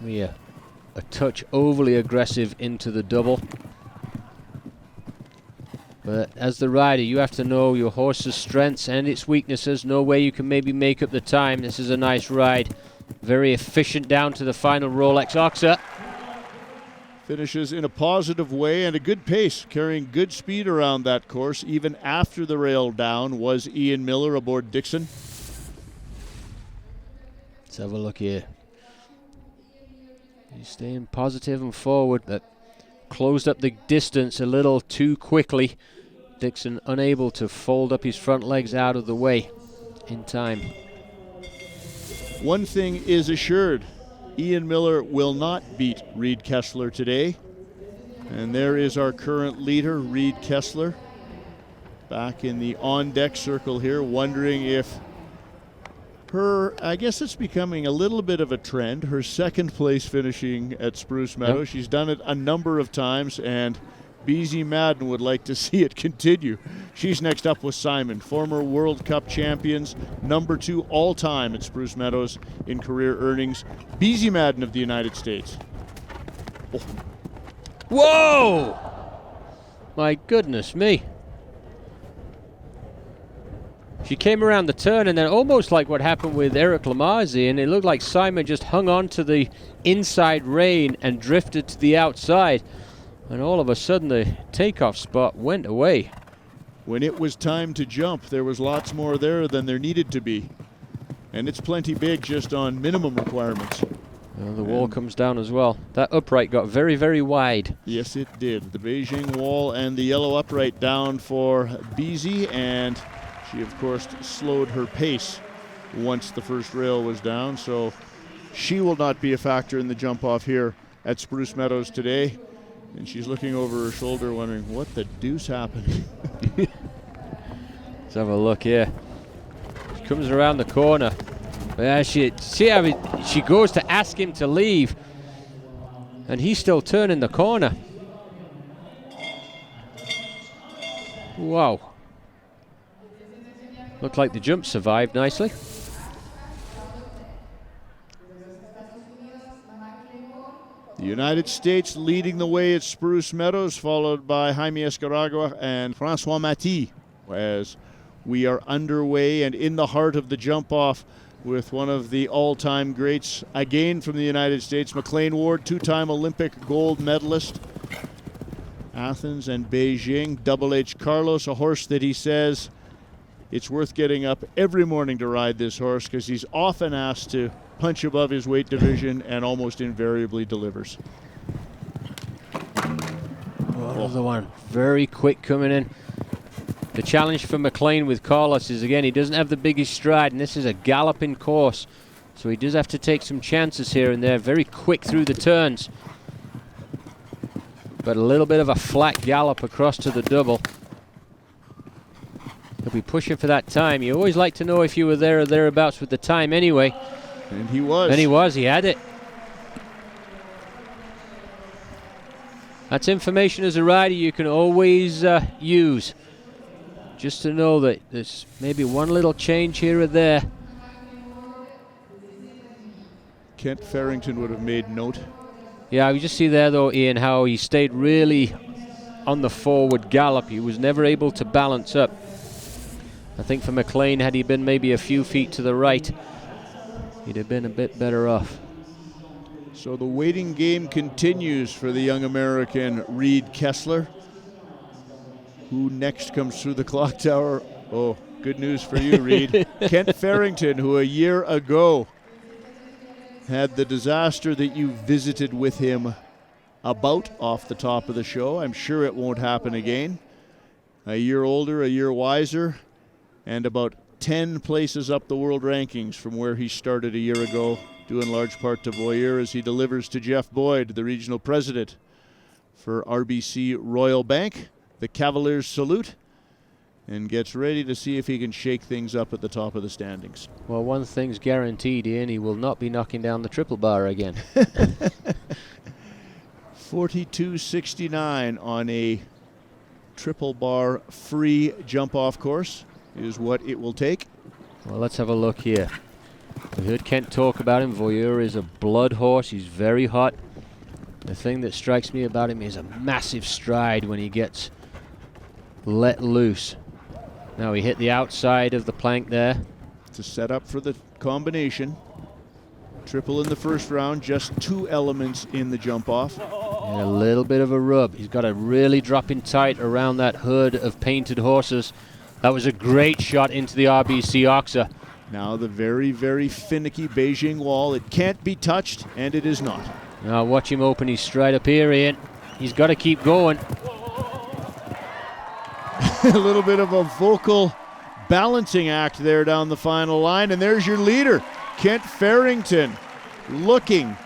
A touch overly aggressive into the double. But as the rider, you have to know your horse's strengths and its weaknesses, know where you can maybe make up the time. This is a nice ride. Very efficient down to the final Rolex Oxer. Finishes in a positive way and a good pace, carrying good speed around that course. Even after the rail down was Ian Miller aboard Dixon. Let's have a look here. He's staying positive and forward, but closed up the distance a little too quickly. Dixon unable to fold up his front legs out of the way in time. One thing is assured, Ian Miller will not beat Reed Kessler today. And there is our current leader, Reed Kessler, back in the on-deck circle here, wondering if I guess it's becoming a little bit of a trend, her second place finishing at Spruce Meadows. She's done it a number of times, and BZ Madden would like to see it continue. She's next up with Simon, former World Cup champions, number 2 all-time at Spruce Meadows in career earnings. BZ Madden of the United States. Oh. Whoa! My goodness me. She came around the turn, and then almost like what happened with Eric Lamarzi, and it looked like Simon just hung on to the inside rein and drifted to the outside. And all of a sudden the takeoff spot went away. When it was time to jump, there was lots more there than there needed to be. And it's plenty big just on minimum requirements. Well, the wall comes down as well. That upright got very, very wide. Yes, it did. The Beijing wall and the yellow upright down for BZ, and she, of course, slowed her pace once the first rail was down, so she will not be a factor in the jump off here at Spruce Meadows today. And she's looking over her shoulder wondering, what the deuce happened? Let's have a look here. She comes around the corner. Yeah, see how she goes to ask him to leave, and he's still turning the corner. Wow. Looked like the jump survived nicely. The United States leading the way at Spruce Meadows, followed by Jaime Escaraga and Francois Maty, as we are underway and in the heart of the jump-off with one of the all-time greats, again from the United States, McLean Ward, two-time Olympic gold medalist. Athens and Beijing, Double H Carlos, a horse that he says it's worth getting up every morning to ride this horse because he's often asked to punch above his weight division and almost invariably delivers. Another one, very quick coming in. The challenge for McLean with Carlos is, again, he doesn't have the biggest stride, and this is a galloping course, so he does have to take some chances here and there. Very quick through the turns, but a little bit of a flat gallop across to the double. He'll be pushing for that time. You always like to know if you were there or thereabouts with the time anyway. And he was. And he was. He had it. That's information as a rider you can always use. Just to know that there's maybe one little change here or there. Kent Farrington would have made note. Yeah, we just see there though, Ian, how he stayed really on the forward gallop. He was never able to balance up. I think for McLean, had he been maybe a few feet to the right, he'd have been a bit better off. So the waiting game continues for the young American Reed Kessler. Who next comes through the clock tower? Oh, good news for you, Reed. Kent Farrington, who a year ago had the disaster that you visited with him about off the top of the show. I'm sure it won't happen again. A year older, a year wiser, and about 10 places up the world rankings from where he started a year ago, due in large part to Voyeur as he delivers to Jeff Boyd, the regional president for RBC Royal Bank, the Cavaliers salute, and gets ready to see if he can shake things up at the top of the standings. Well, one thing's guaranteed, Ian, he will not be knocking down the triple bar again. 42.69 on a triple bar free jump off course is what it will take. Well, let's have a look here. We heard Kent talk about him. Voyeur is a blood horse. He's very hot. The thing that strikes me about him is a massive stride when he gets let loose. Now he hit the outside of the plank there. To set up for the combination. Triple in the first round, just 2 elements in the jump off. And a little bit of a rub. He's got to really drop in tight around that herd of painted horses. That was a great shot into the RBC Oxa. Now the very, very finicky Beijing wall. It can't be touched, and it is not. Now watch him open his stride up here, Ian. He's got to keep going. A little bit of a vocal balancing act there down the final line, and there's your leader, Kent Farrington, looking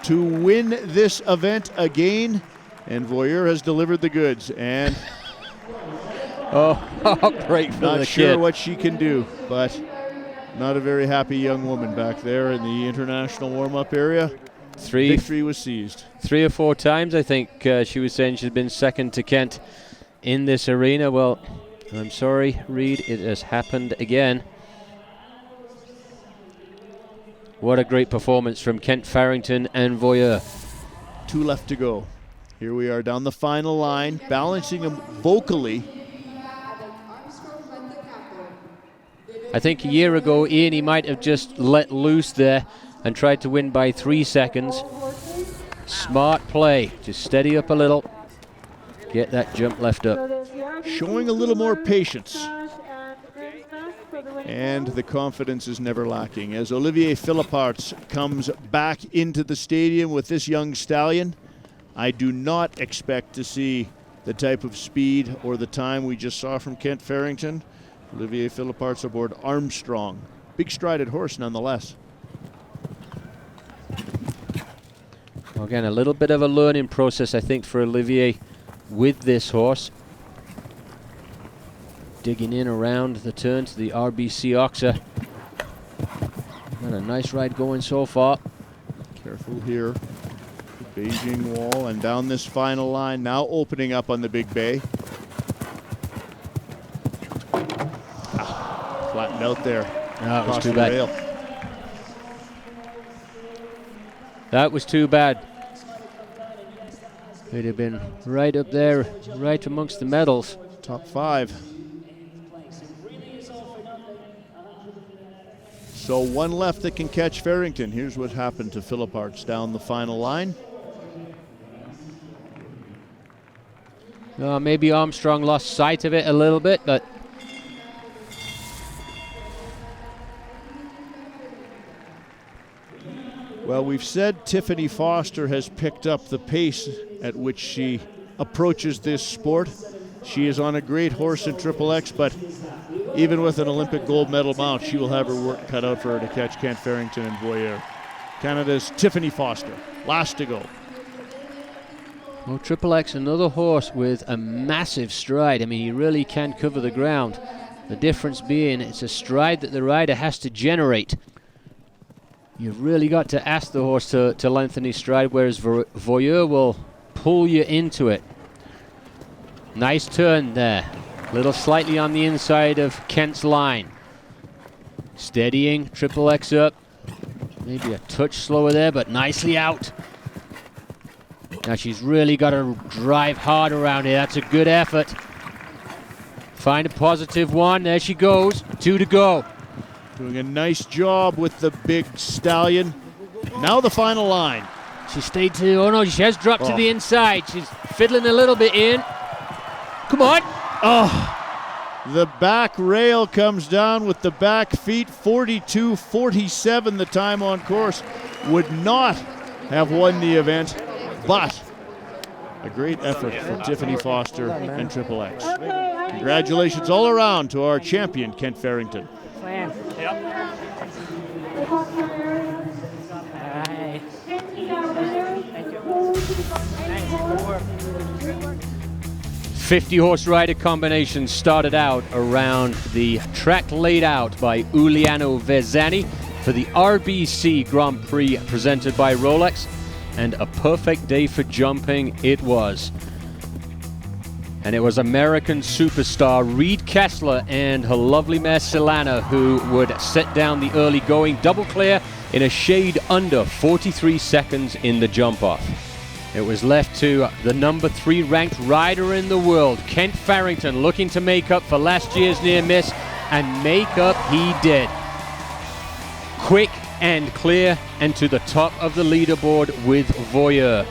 to win this event again, and Voyeur has delivered the goods, and great for not the sure kid. what she can do, but not a very happy young woman back there in the international warm-up area. Victory was seized. 3 or 4 times, I think she was saying she's been second to Kent in this arena. Well, I'm sorry, Reed, it has happened again. What a great performance from Kent Farrington and Voyeur. 2 left to go. Here we are down the final line, balancing him vocally. I think a year ago, Ian, he might have just let loose there and tried to win by 3 seconds. Smart play, just steady up a little. get that jump left up. Showing a little more patience. And the confidence is never lacking as Olivier Philipparts comes back into the stadium with this young stallion. I do not expect to see the type of speed or the time we just saw from Kent Farrington. Olivier Philipparts aboard Armstrong. Big strided horse nonetheless. Well, again, a little bit of a learning process, I think, for Olivier with this horse. Digging in around the turn to the RBC Oxer. Got a nice ride going so far. Careful here. The Beijing wall and down this final line. Now opening up on the Big Bay. Flattened out there. That was too bad. That was too bad. It'd have been right up there, right amongst the medals. Top 5. So one left that can catch Farrington. Here's what happened to Philipparts down the final line. Maybe Armstrong lost sight of it a little bit, but well, we've said Tiffany Foster has picked up the pace at which she approaches this sport. She is on a great horse in Triple X, but even with an Olympic gold medal mount, she will have her work cut out for her to catch Kent Farrington and Voyeur. Canada's Tiffany Foster, last to go. Well, Triple X, another horse with a massive stride. I mean, he really can cover the ground. The difference being it's a stride that the rider has to generate. You've really got to ask the horse to lengthen his stride, whereas Voyeur will pull you into it. Nice turn there. Little slightly on the inside of Kent's line. Steadying, Triple X up. Maybe a touch slower there, but nicely out. Now she's really got to drive hard around here. That's a good effort. Find a positive one. There she goes. 2 to go. Doing a nice job with the big stallion. Now the final line. She stayed to, oh no, she has dropped to the inside. She's fiddling a little bit in. Come on. Oh, the back rail comes down with the back feet. 42-47 the time on course. Would not have won the event, but a great effort from Tiffany Foster and Triple X. Congratulations all around to our champion, Kent Farrington. Yep. 50-horse rider combination started out around the track laid out by Uliano Vezani for the RBC Grand Prix presented by Rolex, and a perfect day for jumping it was. And it was American superstar Reed Kessler and her lovely mare Silana who would set down the early going, double clear in a shade under 43 seconds in the jump off. It was left to the number 3 ranked rider in the world, Kent Farrington, looking to make up for last year's near miss, and make up he did. Quick and clear, and to the top of the leaderboard with Voyeur.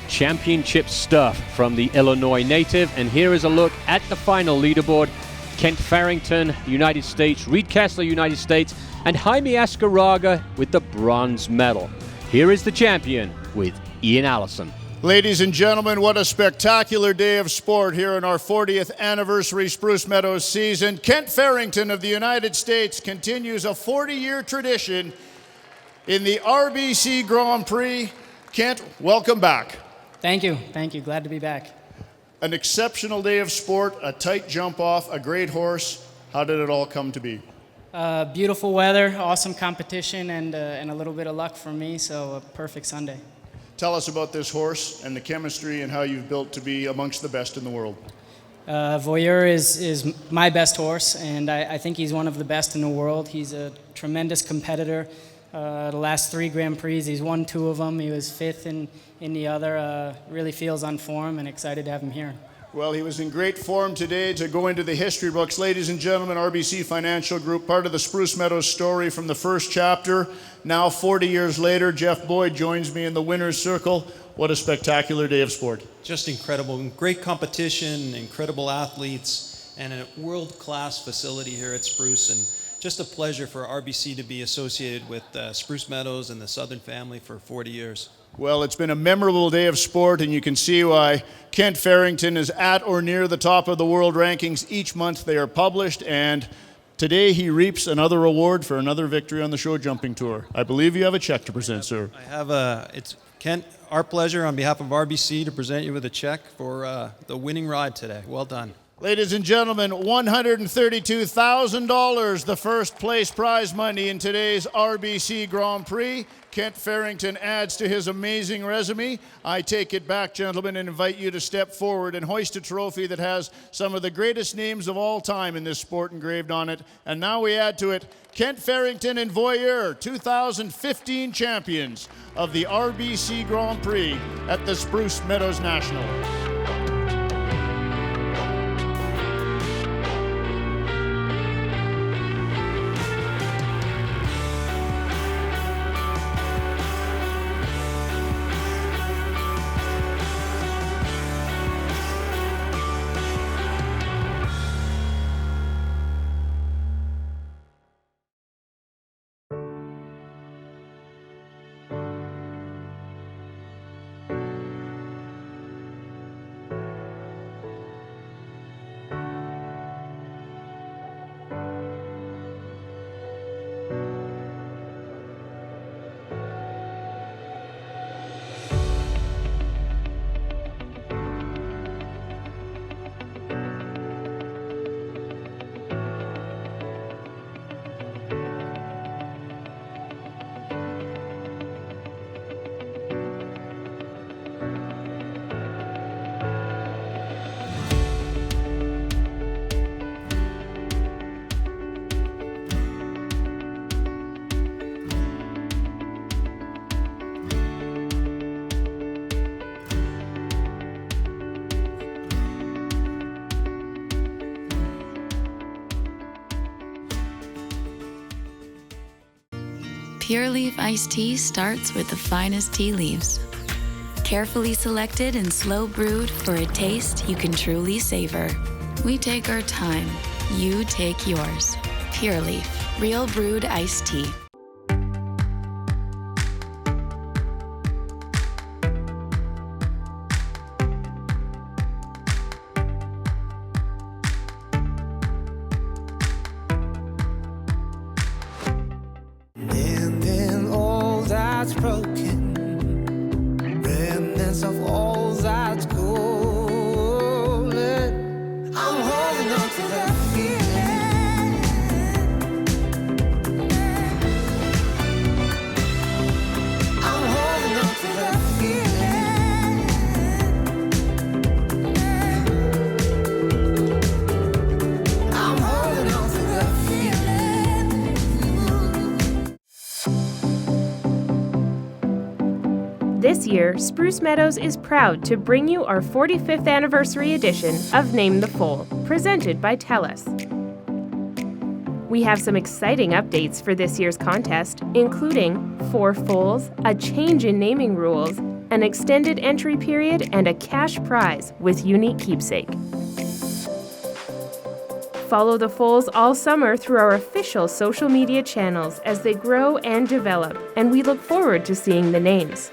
Championship stuff from the Illinois native, and here is a look at the final leaderboard. Kent Farrington, United States, Reed Kessler, United States, and Jaime Escaraga with the bronze medal. Here is the champion with Ian Allison. Ladies and gentlemen, what a spectacular day of sport here in our 40th anniversary Spruce Meadows season. Kent Farrington of the United States continues a 40-year tradition in the RBC Grand Prix. Kent, welcome back. Thank you. Thank you. Glad to be back. An exceptional day of sport, a tight jump off, a great horse. How did it all come to be? Beautiful weather, awesome competition, and a little bit of luck for me, so a perfect Sunday. Tell us about this horse and the chemistry and how you've built to be amongst the best in the world. Voyeur is my best horse, and I think he's one of the best in the world. He's a tremendous competitor. The last 3 Grand Prix, he's won 2 of them. He was 5th in the other. Really feels on form, and excited to have him here. Well, he was in great form today to go into the history books. Ladies and gentlemen, RBC Financial Group, part of the Spruce Meadows story from the first chapter. Now, 40 years later, Jeff Boyd joins me in the winner's circle. what a spectacular day of sport. Just incredible. Great competition, incredible athletes, and a world-class facility here at Spruce. And just a pleasure for RBC to be associated with Spruce Meadows and the Southern family for 40 years. Well, it's been a memorable day of sport, and you can see why Kent Farrington is at or near the top of the world rankings each month they are published, and today he reaps another award for another victory on the show jumping tour. I believe you have a check to present, sir. I have it's Kent, our pleasure on behalf of RBC to present you with a check for the winning ride today. Well done. Ladies and gentlemen, $132,000, the first place prize money in today's RBC Grand Prix. Kent Farrington adds to his amazing resume. I take it back, gentlemen, and invite you to step forward and hoist a trophy that has some of the greatest names of all time in this sport engraved on it. And now we add to it Kent Farrington and Voyeur, 2015 champions of the RBC Grand Prix at the Spruce Meadows National. Pure Leaf iced tea starts with the finest tea leaves. Carefully selected and slow brewed for a taste you can truly savor. We take our time, you take yours. Pure Leaf, real brewed iced tea. This year, Spruce Meadows is proud to bring you our 45th anniversary edition of Name the Foal, presented by TELUS. We have some exciting updates for this year's contest, including 4 foals, a change in naming rules, an extended entry period, and a cash prize with unique keepsake. Follow the foals all summer through our official social media channels as they grow and develop, and we look forward to seeing the names.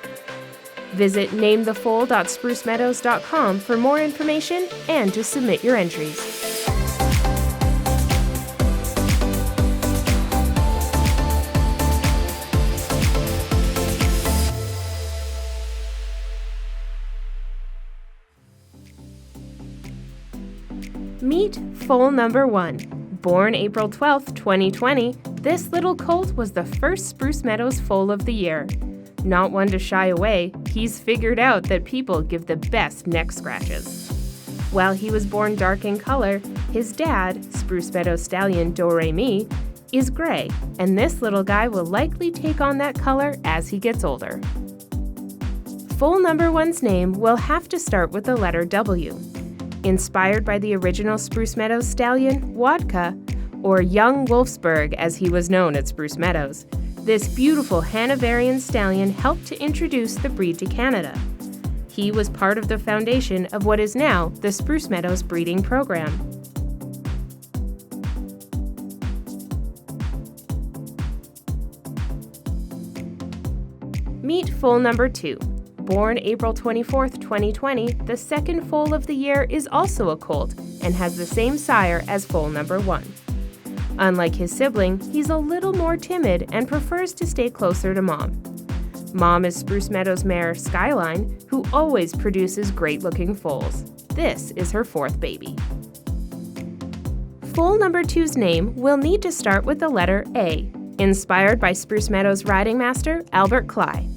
Visit namethefoal.sprucemeadows.com for more information and to submit your entries. Meet foal number 1. Born April 12, 2020, this little colt was the first Spruce Meadows foal of the year. Not one to shy away, he's figured out that people give the best neck scratches. While he was born dark in color, his dad, Spruce Meadows stallion Do-Re-Mi, is gray, and this little guy will likely take on that color as he gets older. Foal number 1's name will have to start with the letter W. Inspired by the original Spruce Meadows stallion, Wodka, or Young Wolfsburg as he was known at Spruce Meadows, this beautiful Hanoverian stallion helped to introduce the breed to Canada. He was part of the foundation of what is now the Spruce Meadows breeding program. Meet foal number 2. Born April 24th, 2020, the second foal of the year is also a colt and has the same sire as foal number 1. Unlike his sibling, he's a little more timid and prefers to stay closer to Mom. Mom is Spruce Meadows mare Skyline, who always produces great-looking foals. This is her 4th baby. Foal number 2's name will need to start with the letter A, inspired by Spruce Meadows riding master Albert Cly.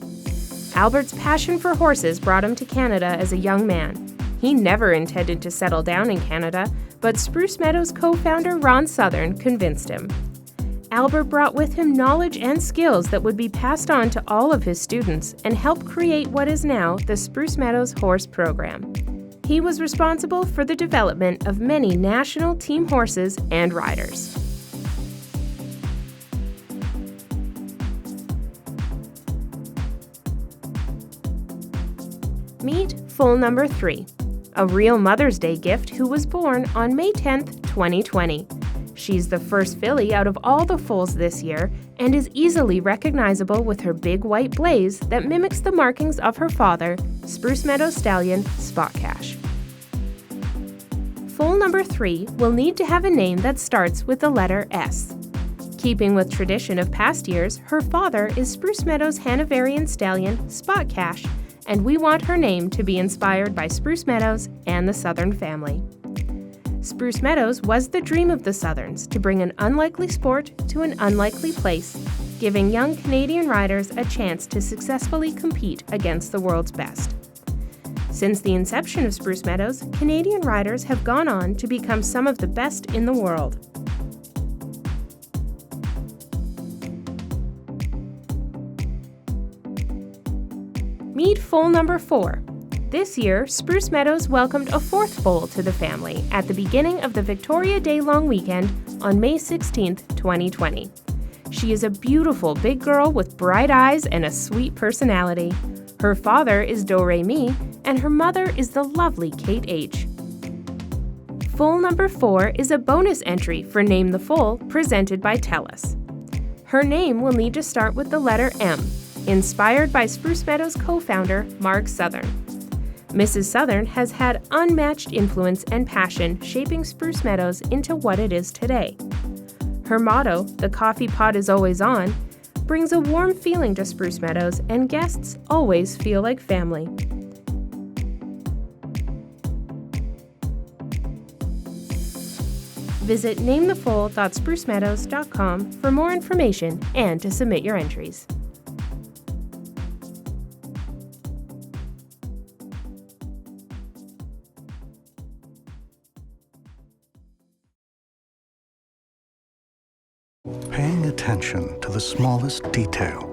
Albert's passion for horses brought him to Canada as a young man. He never intended to settle down in Canada, but Spruce Meadows co-founder Ron Southern convinced him. Albert brought with him knowledge and skills that would be passed on to all of his students and helped create what is now the Spruce Meadows Horse Program. He was responsible for the development of many national team horses and riders. Meet foal number 3, a real Mother's Day gift who was born on May 10th, 2020. She's the first filly out of all the foals this year and is easily recognizable with her big white blaze that mimics the markings of her father, Spruce Meadows stallion Spot Cash. Foal number 3 will need to have a name that starts with the letter S. Keeping with tradition of past years, her father is Spruce Meadows Hanoverian stallion Spot Cash, and we want her name to be inspired by Spruce Meadows and the Southern family. Spruce Meadows was the dream of the Southerns to bring an unlikely sport to an unlikely place, giving young Canadian riders a chance to successfully compete against the world's best. Since the inception of Spruce Meadows, Canadian riders have gone on to become some of the best in the world. Meet foal number 4. This year, Spruce Meadows welcomed a 4th foal to the family at the beginning of the Victoria Day long weekend on May 16, 2020. She is a beautiful big girl with bright eyes and a sweet personality. Her father is Do Re Mi, and her mother is the lovely Kate H. Foal number 4 is a bonus entry for Name the Foal presented by TELUS. Her name will need to start with the letter M, inspired by Spruce Meadows co-founder Mark Southern. Mrs. Southern has had unmatched influence and passion shaping Spruce Meadows into what it is today. Her motto, "The coffee pot is always on," brings a warm feeling to Spruce Meadows, and guests always feel like family. Visit namethefoal.sprucemeadows.com for more information and to submit your entries. Paying attention to the smallest detail.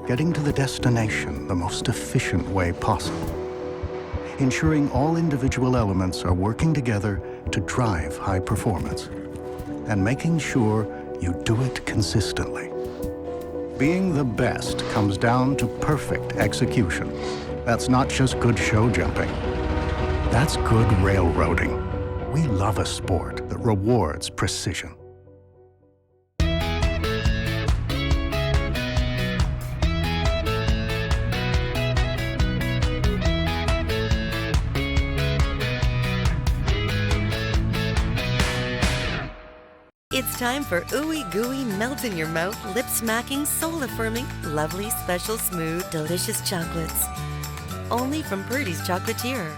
Getting to the destination the most efficient way possible. Ensuring all individual elements are working together to drive high performance. And making sure you do it consistently. Being the best comes down to perfect execution. That's not just good show jumping. That's good railroading. We love a sport that rewards precision. It's time for ooey gooey, melt in your mouth, lip smacking, soul affirming, lovely, special, smooth, delicious chocolates. Only from Purdy's Chocolatier.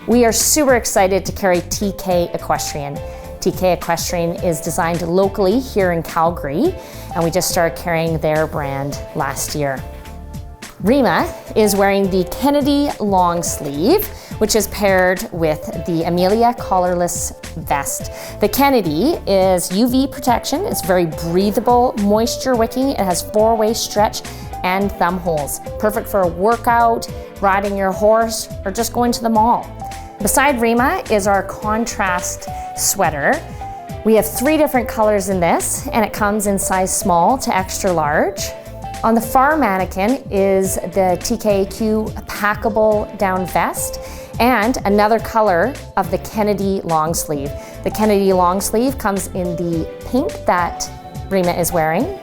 We are super excited to carry TK Equestrian. TK Equestrian is designed locally here in Calgary, and we just started carrying their brand last year. Rima is wearing the Kennedy long sleeve, which is paired with the Amelia collarless vest. The Kennedy is UV protection, it's very breathable, moisture wicking, it has 4-way stretch and thumb holes. Perfect for a workout, riding your horse, or just going to the mall. Beside Rima is our contrast sweater. We have 3 different colors in this, and it comes in size small to extra large. On the far mannequin is the TKQ packable down vest and another color of the Kennedy long sleeve. The Kennedy long sleeve comes in the pink that Rima is wearing,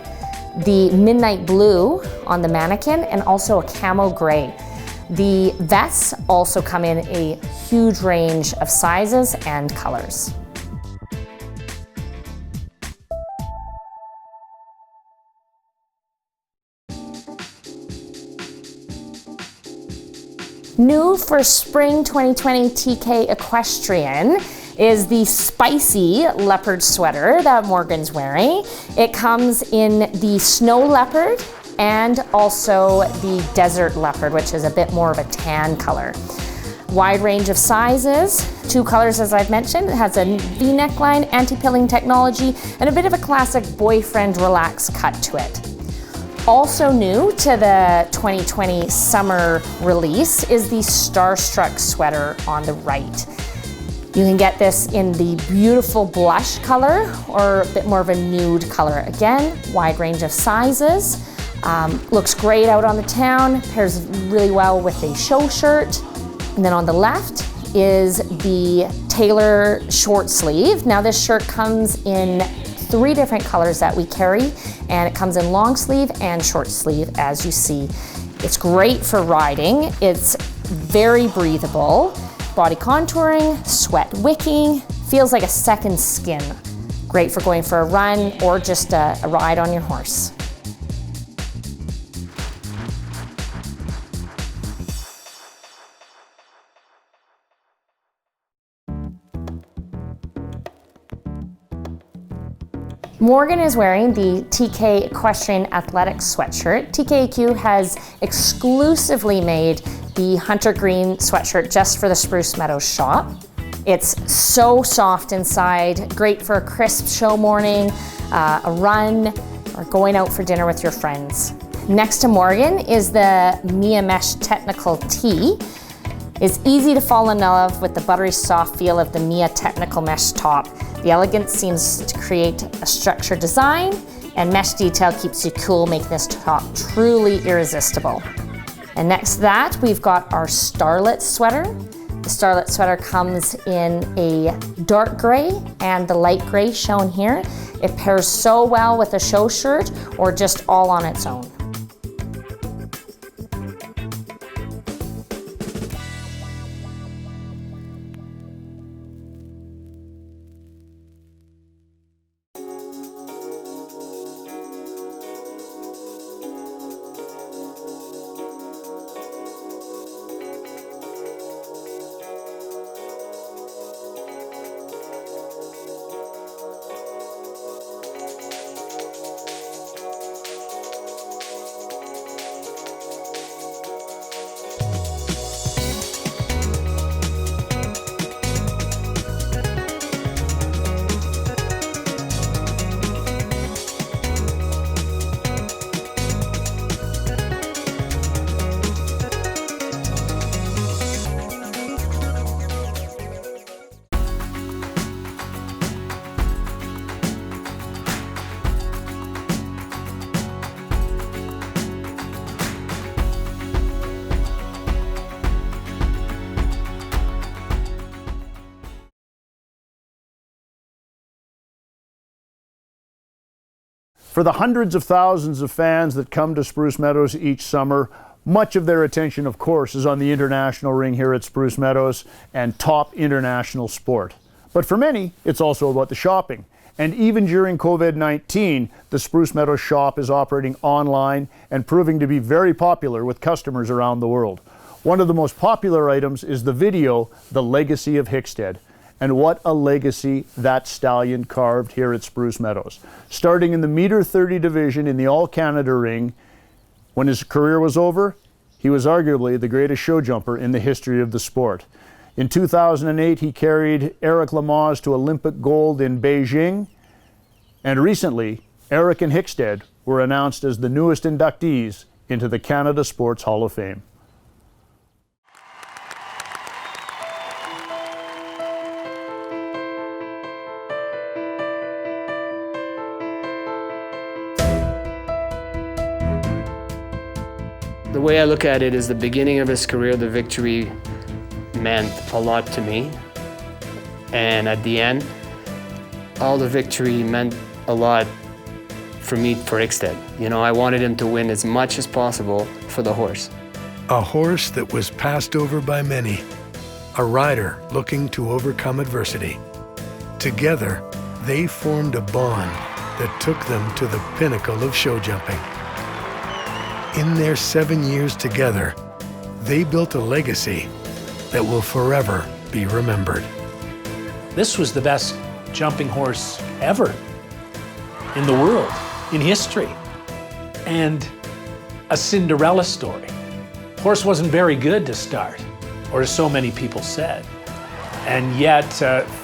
the midnight blue on the mannequin, and also a camo gray. The vests also come in a huge range of sizes and colors. New for Spring 2020 TK Equestrian is the spicy leopard sweater that Morgan's wearing. It comes in the snow leopard and also the desert leopard, which is a bit more of a tan color. Wide range of sizes, 2 colors as I've mentioned. It has a V neckline, anti-pilling technology, and a bit of a classic boyfriend relaxed cut to it. Also new to the 2020 summer release is the Starstruck sweater on the right. You can get this in the beautiful blush color or a bit more of a nude color. Again, wide range of sizes. Looks great out on the town, pairs really well with a show shirt. And then on the left is the Taylor short sleeve. Now this shirt comes in 3 different colors that we carry, and it comes in long sleeve and short sleeve, as you see. It's great for riding. It's very breathable. Body contouring, sweat wicking, feels like a second skin. Great for going for a run or just a ride on your horse. Morgan is wearing the TK Equestrian Athletics sweatshirt. TKQ has exclusively made the hunter green sweatshirt just for the Spruce Meadows shop. It's so soft inside, great for a crisp show morning, a run, or going out for dinner with your friends. Next to Morgan is the Mia Mesh Technical Tee. It's easy to fall in love with the buttery soft feel of the Mia Technical Mesh top. The elegance seems to create a structured design, and mesh detail keeps you cool, making this top truly irresistible. And next to that, we've got our Starlet sweater. The Starlet sweater comes in a dark gray and the light gray shown here. It pairs so well with a show shirt or just all on its own. For the hundreds of thousands of fans that come to Spruce Meadows each summer, much of their attention, of course, is on the international ring here at Spruce Meadows and top international sport. But for many, it's also about the shopping. And even during COVID-19, the Spruce Meadows shop is operating online and proving to be very popular with customers around the world. One of the most popular items is the video, The Legacy of Hickstead. And what a legacy that stallion carved here at Spruce Meadows. Starting in the meter 30 division in the All-Canada ring, when his career was over, he was arguably the greatest show jumper in the history of the sport. In 2008, he carried Eric Lamaze to Olympic gold in Beijing. And recently, Eric and Hickstead were announced as the newest inductees into the Canada Sports Hall of Fame. The way I look at it is the beginning of his career, the victory meant a lot to me. And at the end, all the victory meant a lot for me, for Hickstead. You know, I wanted him to win as much as possible for the horse. A horse that was passed over by many. A rider looking to overcome adversity. Together, they formed a bond that took them to the pinnacle of show jumping. In their 7 years together, they built a legacy that will forever be remembered. This was the best jumping horse ever in the world, in history, and a Cinderella story. Horse wasn't very good to start, or so many people said. And yet,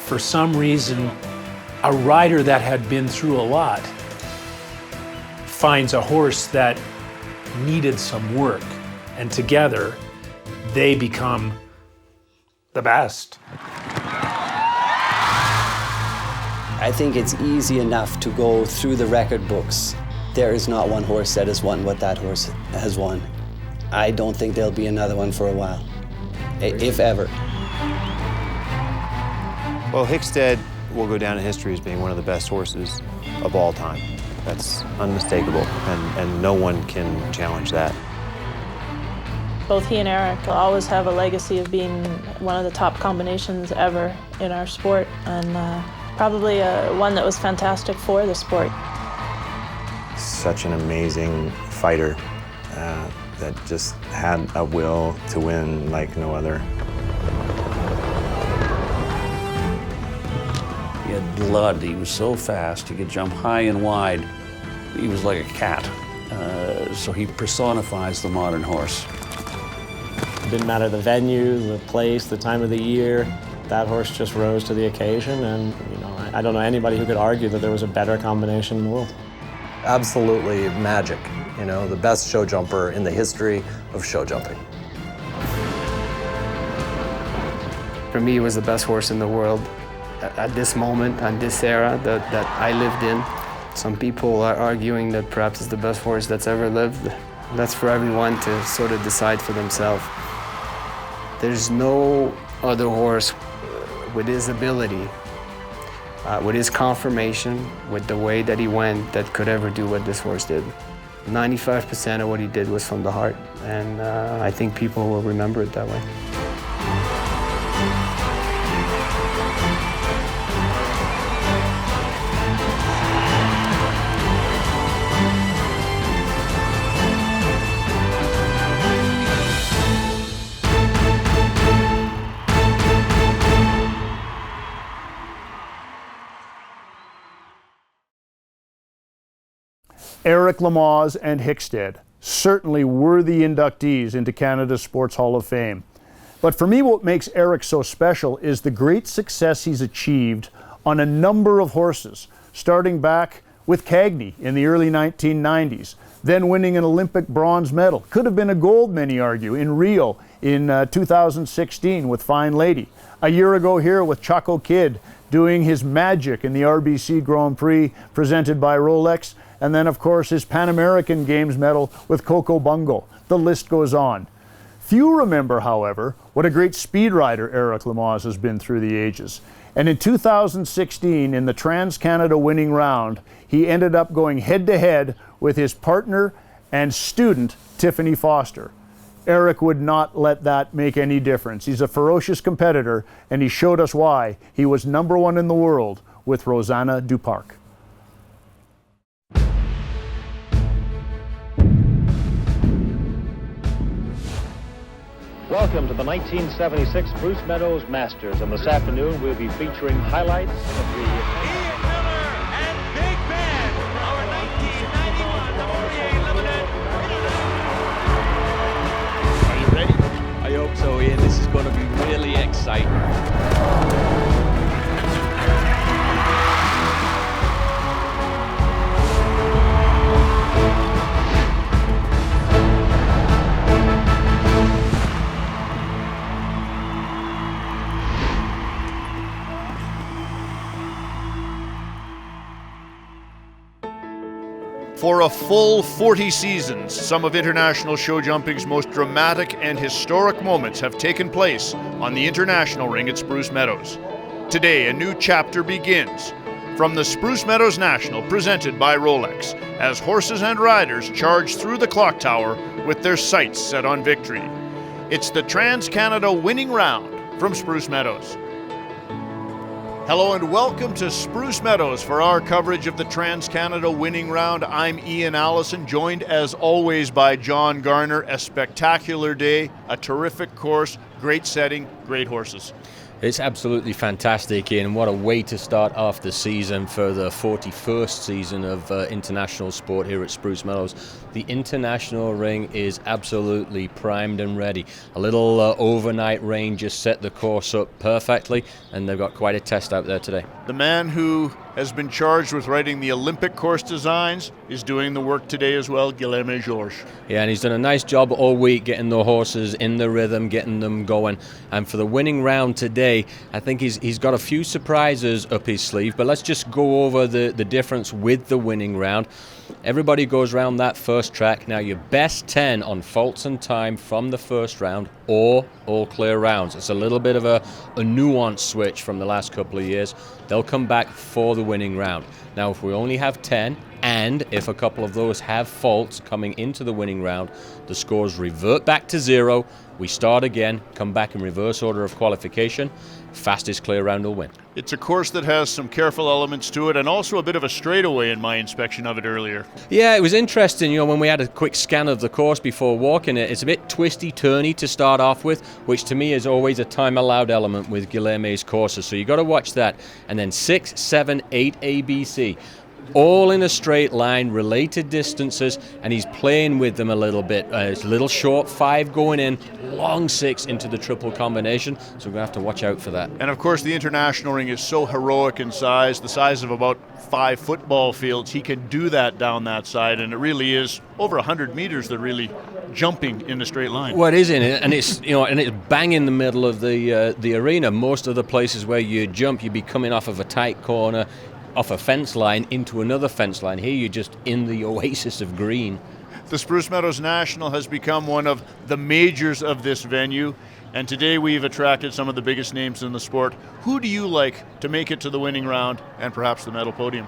for some reason, a rider that had been through a lot finds a horse that needed some work, and together they become the best. I think it's easy enough to go through the record books. There is not one horse that has won what that horse has won. I don't think there'll be another one for a while, if ever. Well, Hickstead will go down in history as being one of the best horses of all time. That's unmistakable, and no one can challenge that. Both he and Eric will always have a legacy of being one of the top combinations ever in our sport, and probably one that was fantastic for the sport. Such an amazing fighter that just had a will to win like no other. He had blood. He was so fast. He could jump high and wide. He was like a cat. So he personifies the modern horse. It didn't matter the venue, the place, the time of the year. That horse just rose to the occasion, and you know, I don't know anybody who could argue that there was a better combination in the world. Absolutely magic. You know, the best show jumper in the history of show jumping. For me, it was the best horse in the world at this moment, and this era that I lived in. Some people are arguing that perhaps it's the best horse that's ever lived. That's for everyone to sort of decide for themselves. There's no other horse with his ability, with his conformation, with the way that he went, that could ever do what this horse did. 95% of what he did was from the heart, and I think people will remember it that way. Eric Lamaze and Hickstead, certainly worthy inductees into Canada's Sports Hall of Fame. But for me, what makes Eric so special is the great success he's achieved on a number of horses, starting back with Cagney in the early 1990s, then winning an Olympic bronze medal. Could have been a gold, many argue, in Rio in 2016 with Fine Lady. A year ago here with Choco Kid doing his magic in the RBC Grand Prix presented by Rolex. And then, of course, his Pan American Games medal with Coco Bungo. The list goes on. Few remember, however, what a great speed rider Eric Lamaze has been through the ages. And in 2016, in the TransCanada Winning Round, he ended up going head-to-head with his partner and student, Tiffany Foster. Eric would not let that make any difference. He's a ferocious competitor, and he showed us why he was #1 in the world with Rosanna Duparc. Welcome to the 1976 Spruce Meadows Masters, and this afternoon we'll be featuring highlights of the... Are you ready? I hope so, Ian. This is going to be really exciting. For a full 40 seasons, some of international show jumping's most dramatic and historic moments have taken place on the international ring at Spruce Meadows. Today, a new chapter begins from the Spruce Meadows National, presented by Rolex, as horses and riders charge through the clock tower with their sights set on victory. It's the TransCanada Winning Round from Spruce Meadows. Hello and welcome to Spruce Meadows for our coverage of the TransCanada Winning Round. I'm Ian Allison, joined as always by John Garner. A spectacular day, a terrific course, great setting, great horses. It's absolutely fantastic, Ian. What a way to start off the season for the 41st season of international sport here at Spruce Meadows. The international ring is absolutely primed and ready. A little overnight rain just set the course up perfectly, and they've got quite a test out there today. The man who has been charged with writing the Olympic course designs is doing the work today as well, Jaime Escaraga. Yeah, and he's done a nice job all week getting the horses in the rhythm, getting them going. And for the winning round today, I think he's got a few surprises up his sleeve, but let's just go over the difference with the winning round. Everybody goes around that first track. Now, your best 10 on faults and time from the first round or all clear rounds. It's a little bit of a nuanced switch from the last couple of years. They'll come back for the winning round. Now, if we only have 10, and if a couple of those have faults coming into the winning round, the scores revert back to zero. We start again, come back in reverse order of qualification. Fastest clear round will win. It's a course that has some careful elements to it and also a bit of a straightaway in my inspection of it earlier. Yeah, it was interesting, when we had a quick scan of the course before walking it. It's a bit twisty-turny to start off with, which to me is always a time-allowed element with Jaime's courses, so you got to watch that. And then 6, 7, 8 ABC. All in a straight line, related distances, and he's playing with them a little bit. It's a little short 5 going in, long 6 into the triple combination, so we're going to have to watch out for that. And of course the international ring is so heroic in size, the size of about 5 football fields. He can do that down that side, and it really is over 100 meters they're really jumping in a straight line. Well, it is in it, and it's and it's bang in the middle of the arena. Most of the places where you jump, you'd be coming off of a tight corner, off a fence line into another fence line. Here you're just in the oasis of green. The Spruce Meadows National has become one of the majors of this venue, and today we've attracted some of the biggest names in the sport. Who do you like to make it to the winning round and perhaps the medal podium?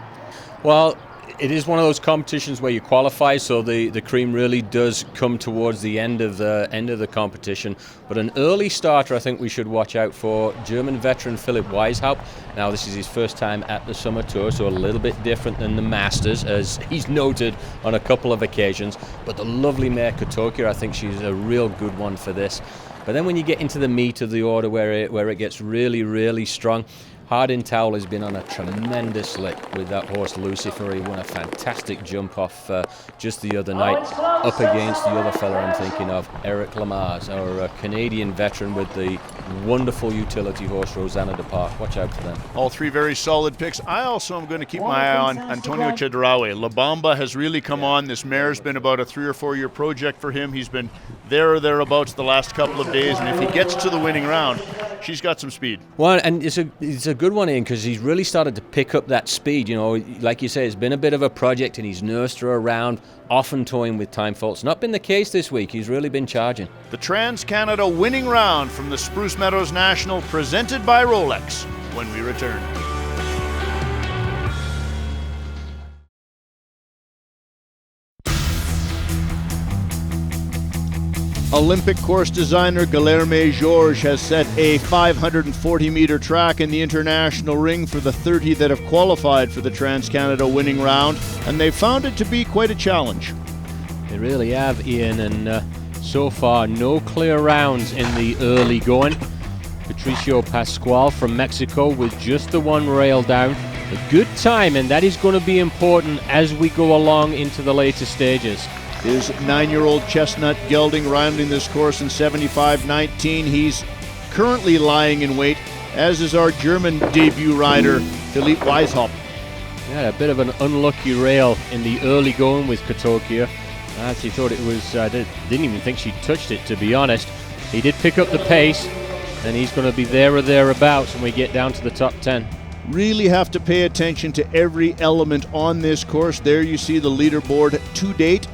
Well, it is one of those competitions where you qualify, so the cream really does come towards the end of the competition. But an early starter I think we should watch out for, German veteran Philipp Weishaupt. Now this is his first time at the Summer Tour, so a little bit different than the Masters, as he's noted on a couple of occasions. But the lovely mare Katokia, I think she's a real good one for this. But then when you get into the meat of the order where it gets really, really strong, Hardin Towel has been on a tremendous lick with that horse Lucifer. He won a fantastic jump off just the other night up against the other fella I'm thinking of, Eric Lamaze, our Canadian veteran with the wonderful utility horse Rosanna de Park. Watch out for them. All 3 very solid picks. I also am going to keep my eye on Antonio Chedraui. La Bamba has really come on. This mare's been about a 3 or 4 year project for him. He's been there or thereabouts the last couple of days, and if he gets to the winning round, she's got some speed. Well, and it's a good one, Ian, because he's really started to pick up that speed. Like you say, it's been a bit of a project, and he's nursed her around, often toying with time faults. Not been the case this week. He's really been charging. The TransCanada Winning Round from the Spruce Meadows National, presented by Rolex, when we return. Olympic course designer Guilherme Jorge has set a 540-meter track in the international ring for the 30 that have qualified for the TransCanada Winning Round, and they found it to be quite a challenge. They really have, Ian, and so far no clear rounds in the early going. Patricio Pascual from Mexico with just the one rail down. A good time, and that is going to be important as we go along into the later stages. His 9-year-old chestnut Gelding rounding this course in 75.19. He's currently lying in wait, as is our German debut rider, Philipp Weishaupt. Yeah, a bit of an unlucky rail in the early going with Katokia. I actually thought it was, didn't even think she touched it, to be honest. He did pick up the pace, and he's going to be there or thereabouts when we get down to the top 10. Really have to pay attention to every element on this course. There you see the leaderboard to date.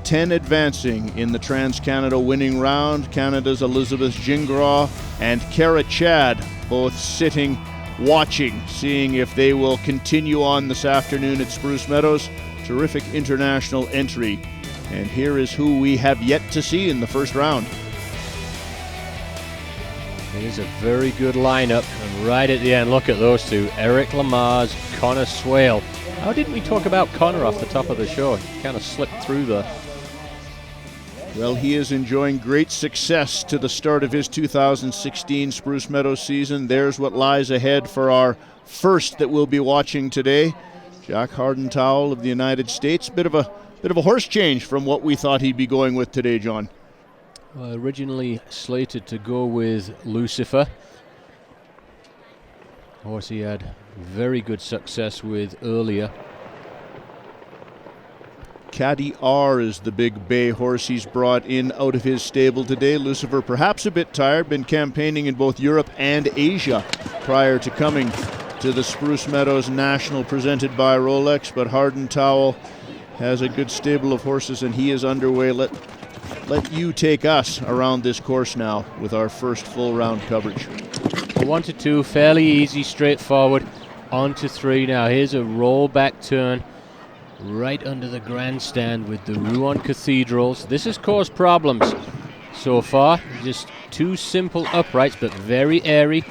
10 advancing in the TransCanada Winning Round. Canada's Elizabeth Gingra and Cara Chad both sitting, watching, seeing if they will continue on this afternoon at Spruce Meadows. Terrific international entry. And here is who we have yet to see in the first round. It is a very good lineup, and right at the end, look at those two, Eric Lamaze, Conor Swale. How didn't we talk about Conor off the top of the show? He kind of slipped through there. Well, he is enjoying great success to the start of his 2016 Spruce Meadows season. There's what lies ahead for our first that we'll be watching today. Jack Hardentowel of the United States. Bit of a horse change from what we thought he'd be going with today, John. Well, originally slated to go with Lucifer. Horse he had very good success with earlier. Caddy R is the big bay horse he's brought in out of his stable today. Lucifer perhaps a bit tired, been campaigning in both Europe and Asia prior to coming to the Spruce Meadows National presented by Rolex, but Hardentowel has a good stable of horses and he is underway. Let you take us around this course now with our first full round coverage. 1 to 2, fairly easy, straightforward. On to 3 now. Here's a rollback turn right under the grandstand with the Rouen Cathedrals. This has caused problems so far. Just 2 simple uprights, but very airy.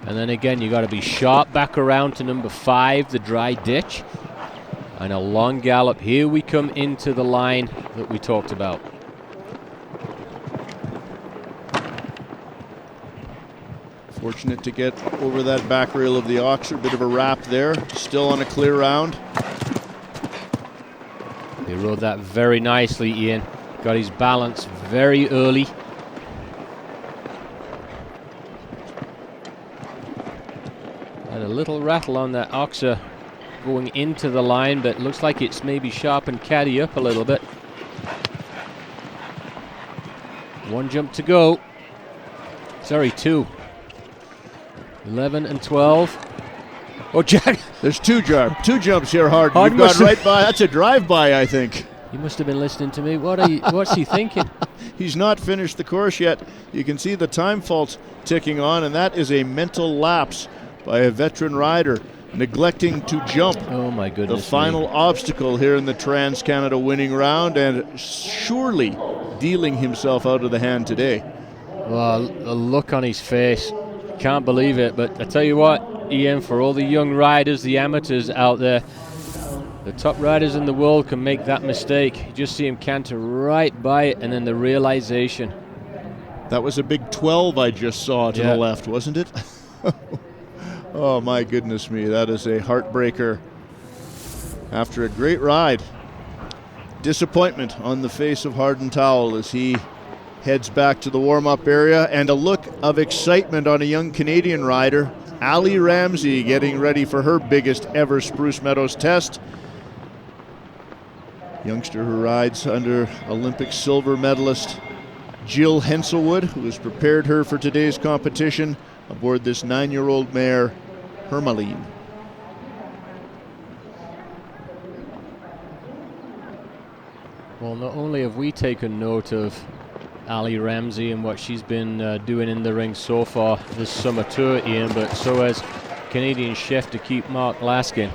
And then again, you got to be sharp back around to number 5, the dry ditch. And a long gallop. Here we come into the line that we talked about. Fortunate to get over that back rail of the Oxer. Bit of a wrap there. Still on a clear round. He rode that very nicely, Ian. Got his balance very early. Had a little rattle on that Oxer going into the line, but looks like it's maybe sharpened Caddy up a little bit. 1 jump to go. Sorry, 2. 11 and 12. Oh, Jack! There's 2 jumps here, Hardin. You've gone right by. That's a drive-by, I think. You must have been listening to me. What's he thinking? He's not finished the course yet. You can see the time faults ticking on, and that is a mental lapse by a veteran rider, neglecting to jump. Oh my goodness. The final obstacle here in the TransCanada Winning Round, and surely dealing himself out of the hand today. Well, the look on his face. Can't believe it, but I tell you what, Ian, for all the young riders, the amateurs out there, the top riders in the world can make that mistake. You just see him canter right by it, and then the realization. That was a big 12 I just saw to the left, wasn't it? Oh my goodness me, that is a heartbreaker after a great ride. Disappointment on the face of Hardentowel as he heads back to the warm-up area, and a look of excitement on a young Canadian rider, Ali Ramsey, getting ready for her biggest ever Spruce Meadows test. Youngster who rides under Olympic silver medalist Jill Henselwood, who has prepared her for today's competition aboard this 9-year-old mare, Hermaline. Well, not only have we taken note of Ali Ramsey and what she's been doing in the ring so far this summer tour, Ian, but so has Canadian chef to keep Mark Laskin.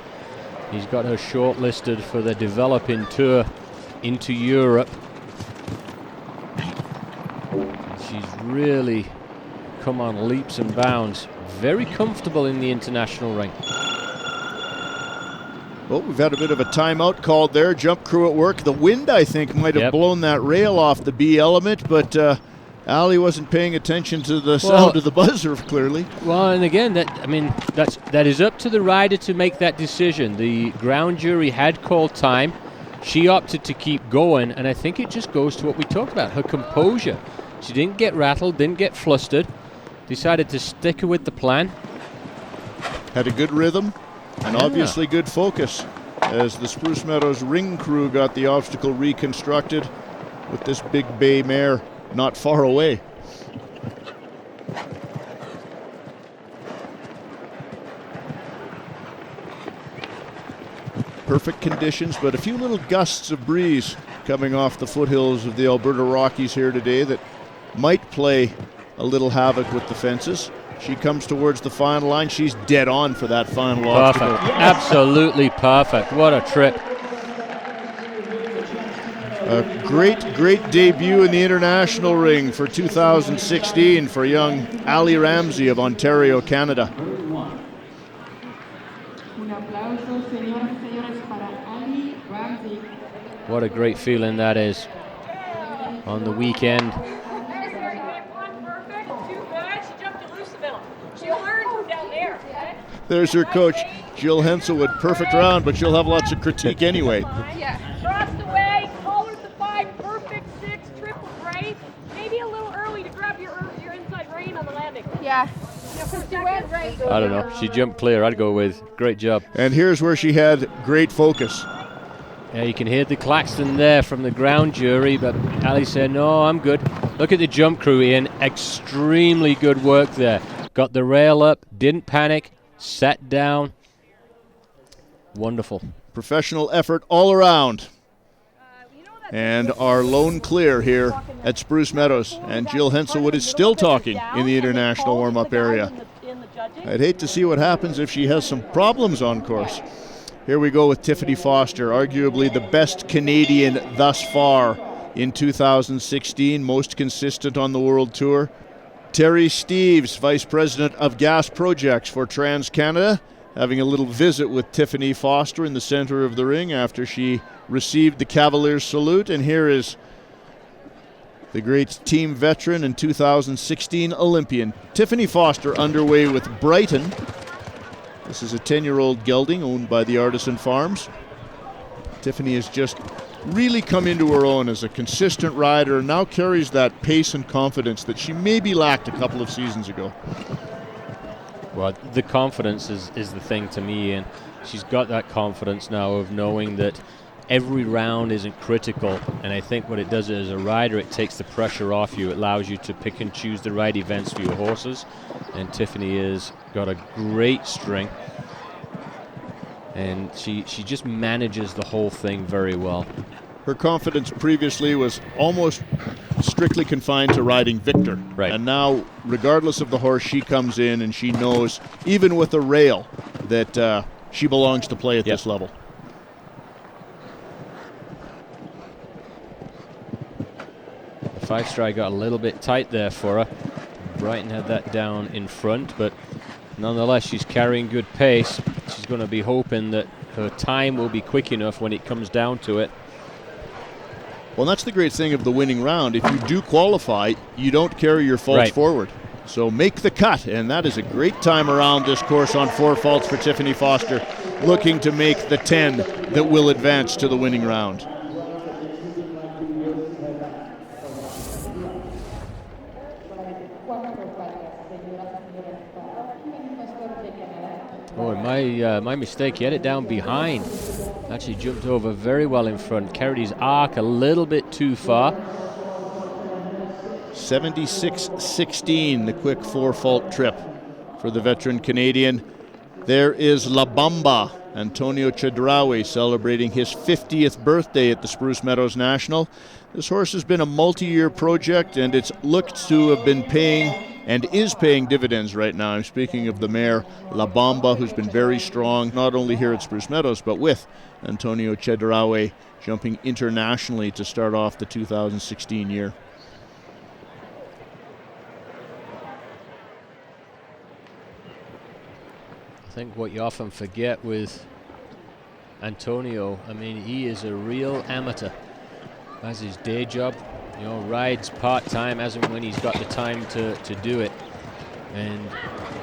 He's got her shortlisted for the developing tour into Europe. She's really come on leaps and bounds. Very comfortable in the international ring. Well, we've had a bit of a timeout called there. Jump crew at work. The wind, I think, might have blown that rail off the B element, but Ali wasn't paying attention to the sound of the buzzer, clearly. Well, and again, that is up to the rider to make that decision. The ground jury had called time. She opted to keep going, and I think it just goes to what we talked about, her composure. She didn't get rattled, didn't get flustered, decided to stick with the plan. Had a good rhythm. And obviously good focus as the Spruce Meadows ring crew got the obstacle reconstructed with this big bay mare not far away. perfect conditions, but a few little gusts of breeze coming off the foothills of the Alberta Rockies here today that might play a little havoc with the fences. She comes towards the final line. She's dead on for that final obstacle. Perfect. Absolutely perfect. What a trip. A great debut in the international ring for 2016 for young Ali Ramsey of Ontario, Canada. What a great feeling that is on the weekend. There's her coach, Jill Henselwood. Perfect round, but she'll have lots of critique anyway. Cross the way, forward to 5, perfect 6, triple great. Maybe a little early to grab your inside rein on the landing. Yeah. I don't know. She jumped clear. I'd go with great job. And here's where she had great focus. Yeah, you can hear the klaxon there from the ground jury, but Ali said, no, I'm good. Look at the jump crew, Ian. Extremely good work there. Got the rail up, didn't panic, sat down. Wonderful. Professional effort all around. And our lone clear here at Spruce Meadows. And Jill Henselwood is still talking in the international warm-up area. I'd hate to see what happens if she has some problems on course. Here we go with Tiffany Foster, arguably the best Canadian thus far in 2016, most consistent on the World Tour. Terry Steeves, Vice President of Gas Projects for TransCanada, having a little visit with Tiffany Foster in the center of the ring after she received the Cavaliers salute. And here is the great team veteran and 2016 Olympian, Tiffany Foster, underway with Brighton. This is a 10-year-old gelding owned by the Artisan Farms. Tiffany has just really come into her own as a consistent rider and now carries that pace and confidence that she maybe lacked a couple of seasons ago. Well, the confidence is the thing to me, and she's got that confidence now of knowing that every round isn't critical, and I think what it does as a rider, it takes the pressure off you. It allows you to pick and choose the right events for your horses, and Tiffany has got a great string, and she just manages the whole thing very well. Her confidence previously was almost strictly confined to riding Victor. Right. And now, regardless of the horse, she comes in and she knows, even with a rail, that she belongs to play at this level. The 5-stride got a little bit tight there for her. Brighton had that down in front, but nonetheless, she's carrying good pace. She's going to be hoping that her time will be quick enough when it comes down to it. Well, that's the great thing of the winning round. If you do qualify, you don't carry your faults forward. So make the cut, and that is a great time around this course on 4 faults for Tiffany Foster, looking to make the 10 that will advance to the winning round. Oh, my mistake. He had it down behind. Actually jumped over very well in front. Carried his arc a little bit too far. 76-16, the quick 4-fault trip for the veteran Canadian. There is La Bamba, Antonio Chedraui, celebrating his 50th birthday at the Spruce Meadows National. This horse has been a multi-year project, and it's looked to have been paying and is paying dividends right now. I'm speaking of the mare La Bamba, who's been very strong, not only here at Spruce Meadows, but with Antonio Chedraui jumping internationally to start off the 2016 year. I think what you often forget with Antonio, I mean, he is a real amateur. Has his day job, you know, rides part-time as and when he's got the time to do it. And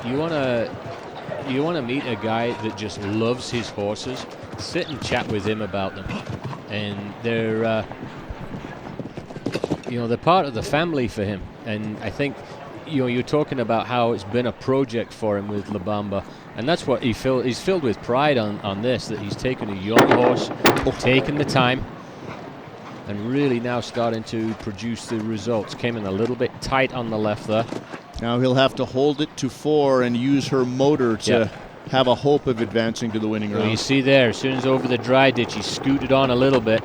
you want to meet a guy that just loves his horses, sit and chat with him about them. And they're they're part of the family for him. And I think, you're talking about how it's been a project for him with La Bamba, and that's what he's filled with pride on this, that he's taken a young horse, taken the time, and really now starting to produce the results. Came in a little bit tight on the left there. Now he'll have to hold it to 4 and use her motor to have a hope of advancing to the winning round. Well, you see there, as soon as over the dry ditch, he scooted on a little bit.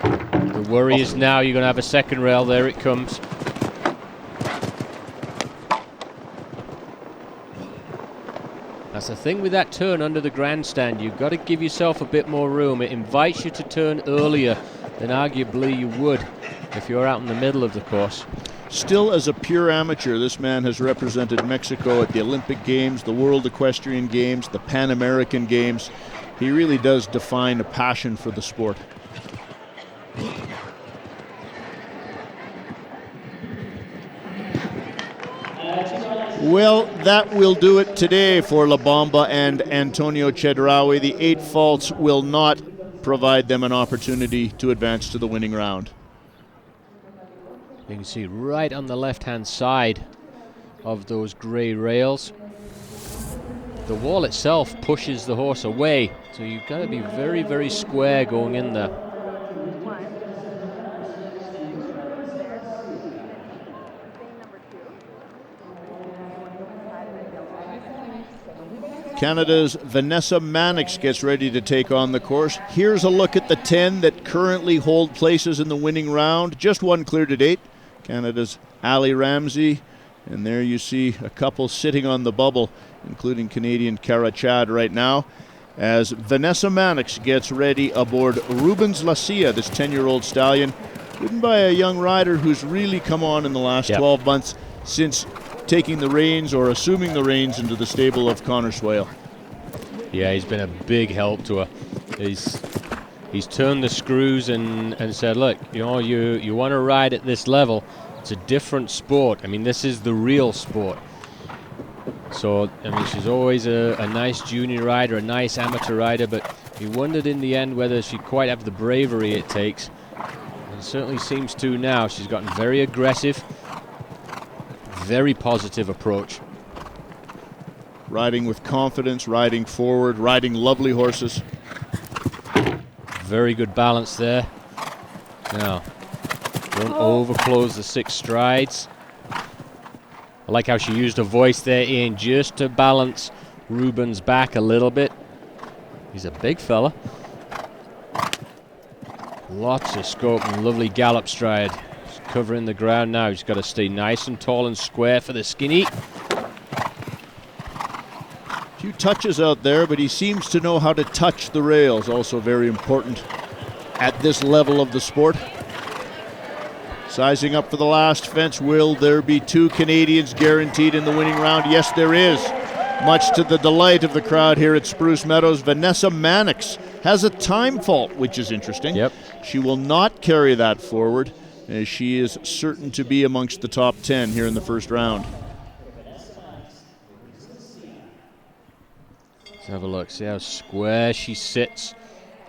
The worry is now you're going to have a second rail. There it comes. That's the thing with that turn under the grandstand. You've got to give yourself a bit more room. It invites you to turn earlier than arguably you would if you're out in the middle of the course. Still, as a pure amateur, this man has represented Mexico at the Olympic Games, the World Equestrian Games, the Pan American Games. He really does define a passion for the sport. Well, that will do it today for La Bamba and Antonio Chedraui. The 8 faults will not provide them an opportunity to advance to the winning round. You can see right on the left-hand side of those grey rails, the wall itself pushes the horse away, so you've got to be very, very square going in there. Canada's Vanessa Mannix gets ready to take on the course. Here's a look at the 10 that currently hold places in the winning round. Just one clear to date. Canada's Ali Ramsey. And there you see a couple sitting on the bubble, including Canadian Cara Chad right now, as Vanessa Mannix gets ready aboard Rubens Lacia, this 10-year-old stallion, ridden by a young rider who's really come on in the last 12 months since taking the reins or assuming the reins into the stable of Conor Swale. Yeah, he's been a big help to her. He's turned the screws and said, look, you know, you want to ride at this level. It's a different sport. I mean, this is the real sport. So, I mean, she's always a nice junior rider, a nice amateur rider, but he wondered in the end whether she'd quite have the bravery it takes. And it certainly seems to now. She's gotten very aggressive, very positive approach. Riding with confidence, riding forward, riding lovely horses. Very good balance there. Now, don't overclose the 6 strides. I like how she used her voice there, Ian, just to balance Rubens back a little bit. He's a big fella. Lots of scope and lovely gallop stride. He's covering the ground now. He's got to stay nice and tall and square for the skinny. Few touches out there, but he seems to know how to touch the rails. Also very important at this level of the sport. Sizing up for the last fence. Will there be 2 Canadians guaranteed in the winning round? Yes, there is. Much to the delight of the crowd here at Spruce Meadows, Vanessa Mannix has a time fault, which is interesting. Yep. She will not carry that forward, as she is certain to be amongst the top 10 here in the first round. Let's have a look, see how square she sits.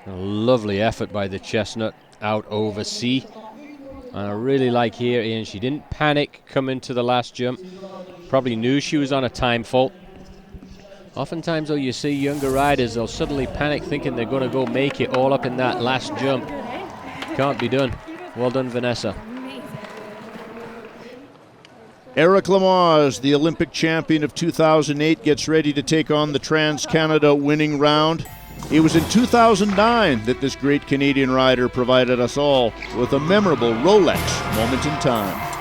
A lovely effort by the chestnut out over C. And I really like here, Ian, she didn't panic coming to the last jump. Probably knew she was on a time fault. Oftentimes, though, you see younger riders, they'll suddenly panic thinking they're going to go make it all up in that last jump. Can't be done. Well done, Vanessa. Eric Lamaze, the Olympic champion of 2008, gets ready to take on the TransCanada Winning Round. It was in 2009 that this great Canadian rider provided us all with a memorable Rolex moment in time.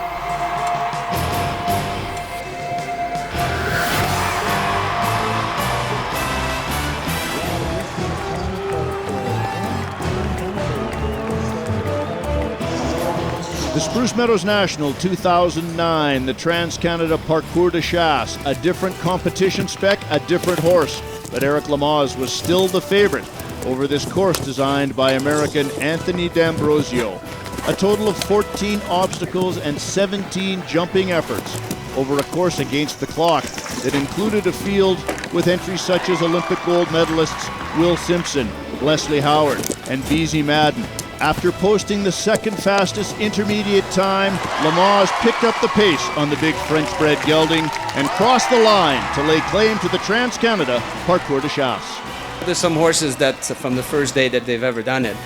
The Spruce Meadows National 2009, the TransCanada Parcours de Chasse, a different competition spec, a different horse. But Eric Lamaze was still the favorite over this course designed by American Anthony D'Ambrosio. A total of 14 obstacles and 17 jumping efforts over a course against the clock that included a field with entries such as Olympic gold medalists Will Simpson, Leslie Howard, and Beezy Madden. After posting the second fastest intermediate time, Lamaze picked up the pace on the big French-bred gelding and crossed the line to lay claim to the TransCanada Parcours de Chasse. There's some horses that from the first day that they've ever done it,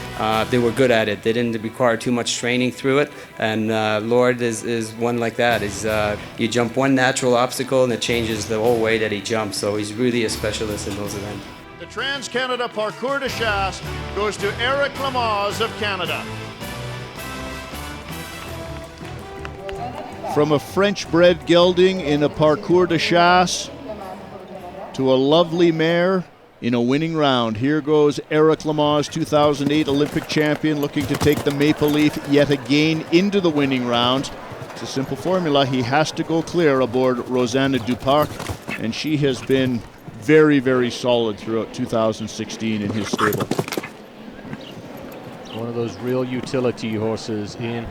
they were good at it. They didn't require too much training through it. And Lord is one like that. You jump one natural obstacle and it changes the whole way that he jumps. So he's really a specialist in those events. The TransCanada Parcours de Chasse goes to Eric Lamaze of Canada. From a French-bred gelding in a Parcours de Chasse to a lovely mare in a winning round. Here goes Eric Lamaze, 2008 Olympic champion, looking to take the Maple Leaf yet again into the winning round. It's a simple formula. He has to go clear aboard Rosanna Duparc, and she has been very, very solid throughout 2016 in his stable. One of those real utility horses, Ian.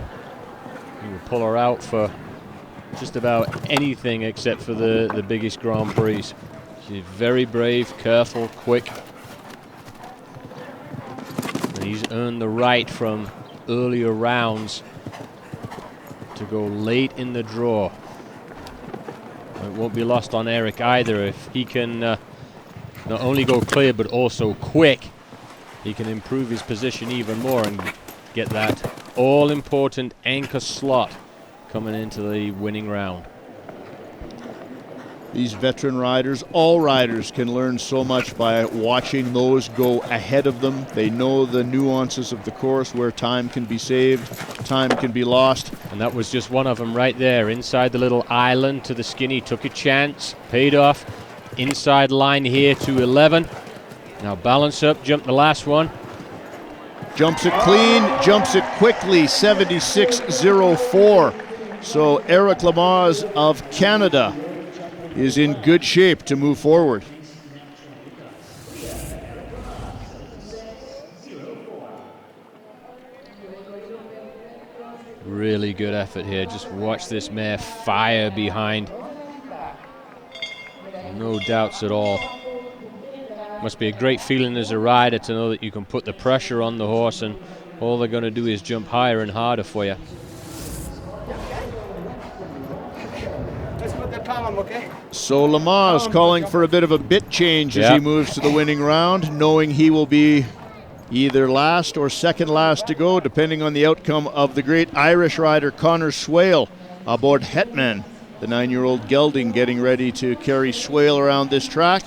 You will pull her out for just about anything except for the biggest Grand Prix. She's very brave, careful, quick. And he's earned the right from earlier rounds to go late in the draw. It won't be lost on Eric either. If he can not only go clear but also quick, he can improve his position even more and get that all-important anchor slot coming into the winning round. These veteran riders, all riders, can learn so much by watching those go ahead of them. They know the nuances of the course, where time can be saved, time can be lost. And that was just one of them right there, inside the little island to the skinny. Took a chance, paid off. Inside line here to 11. Now balance up, jump the last one. Jumps it clean, jumps it quickly, 76.04. So Eric Lamaze of Canada is in good shape to move forward. Really good effort here. Just watch this mare fire behind. No doubts at all. Must be a great feeling as a rider to know that you can put the pressure on the horse and all they're going to do is jump higher and harder for you. So Lamaze calling for a bit of a bit change as he moves to the winning round, knowing he will be either last or second last to go, depending on the outcome of the great Irish rider Conor Swale aboard Hetman, the 9-year-old gelding, getting ready to carry Swale around this track.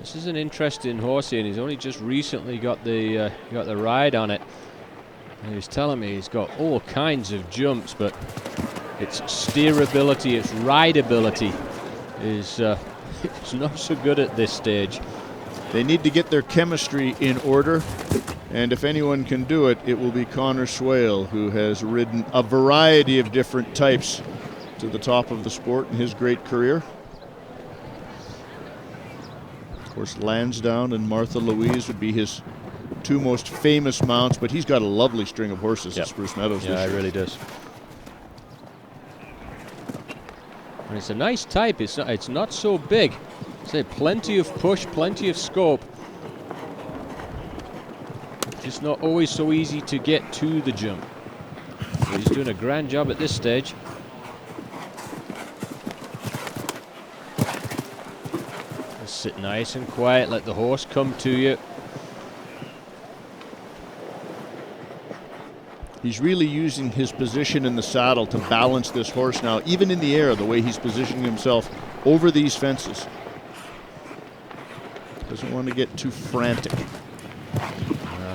This is an interesting horse here, and he's only just recently got the ride on it. And he was telling me he's got all kinds of jumps, but its steerability, its rideability is it's not so good at this stage. They need to get their chemistry in order, and if anyone can do it, it will be Conor Swale, who has ridden a variety of different types to the top of the sport in his great career. Of course, Lansdowne and Martha Louise would be his two most famous mounts, but he's got a lovely string of horses at Spruce Meadows this year. Yeah, it really does. And it's a nice type. It's not so big. Say plenty of push, plenty of scope. Just not always so easy to get to the jump. So he's doing a grand job at this stage. Just sit nice and quiet, let the horse come to you. He's really using his position in the saddle to balance this horse now, even in the air, the way he's positioning himself over these fences. Doesn't want to get too frantic.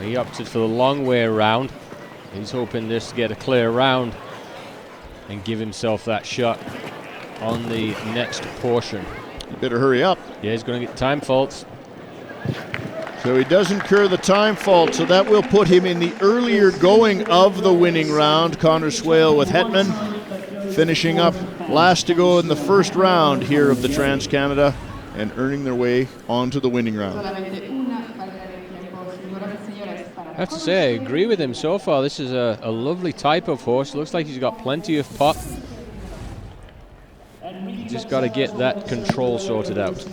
He opted for the long way around. He's hoping this to get a clear round and give himself that shot on the next portion. You better hurry up. Yeah, he's going to get time faults. So he does incur the time fault, so that will put him in the earlier going of the winning round. Conor Swale with Hetman finishing up last to go in the first round here of the TransCanada and earning their way onto the winning round. I have to say, I agree with him so far. This is a lovely type of horse. Looks like he's got plenty of pop. You just got to get that control sorted out.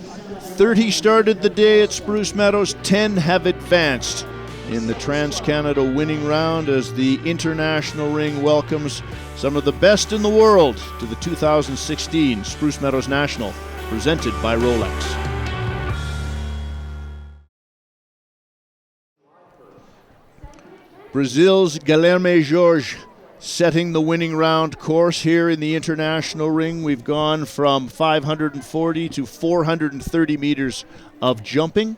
30 started the day at Spruce Meadows, 10 have advanced in the TransCanada winning round as the international ring welcomes some of the best in the world to the 2016 Spruce Meadows National, presented by Rolex. Brazil's Guilherme Jorge setting the winning round course here in the international ring. We've gone from 540 to 430 meters of jumping.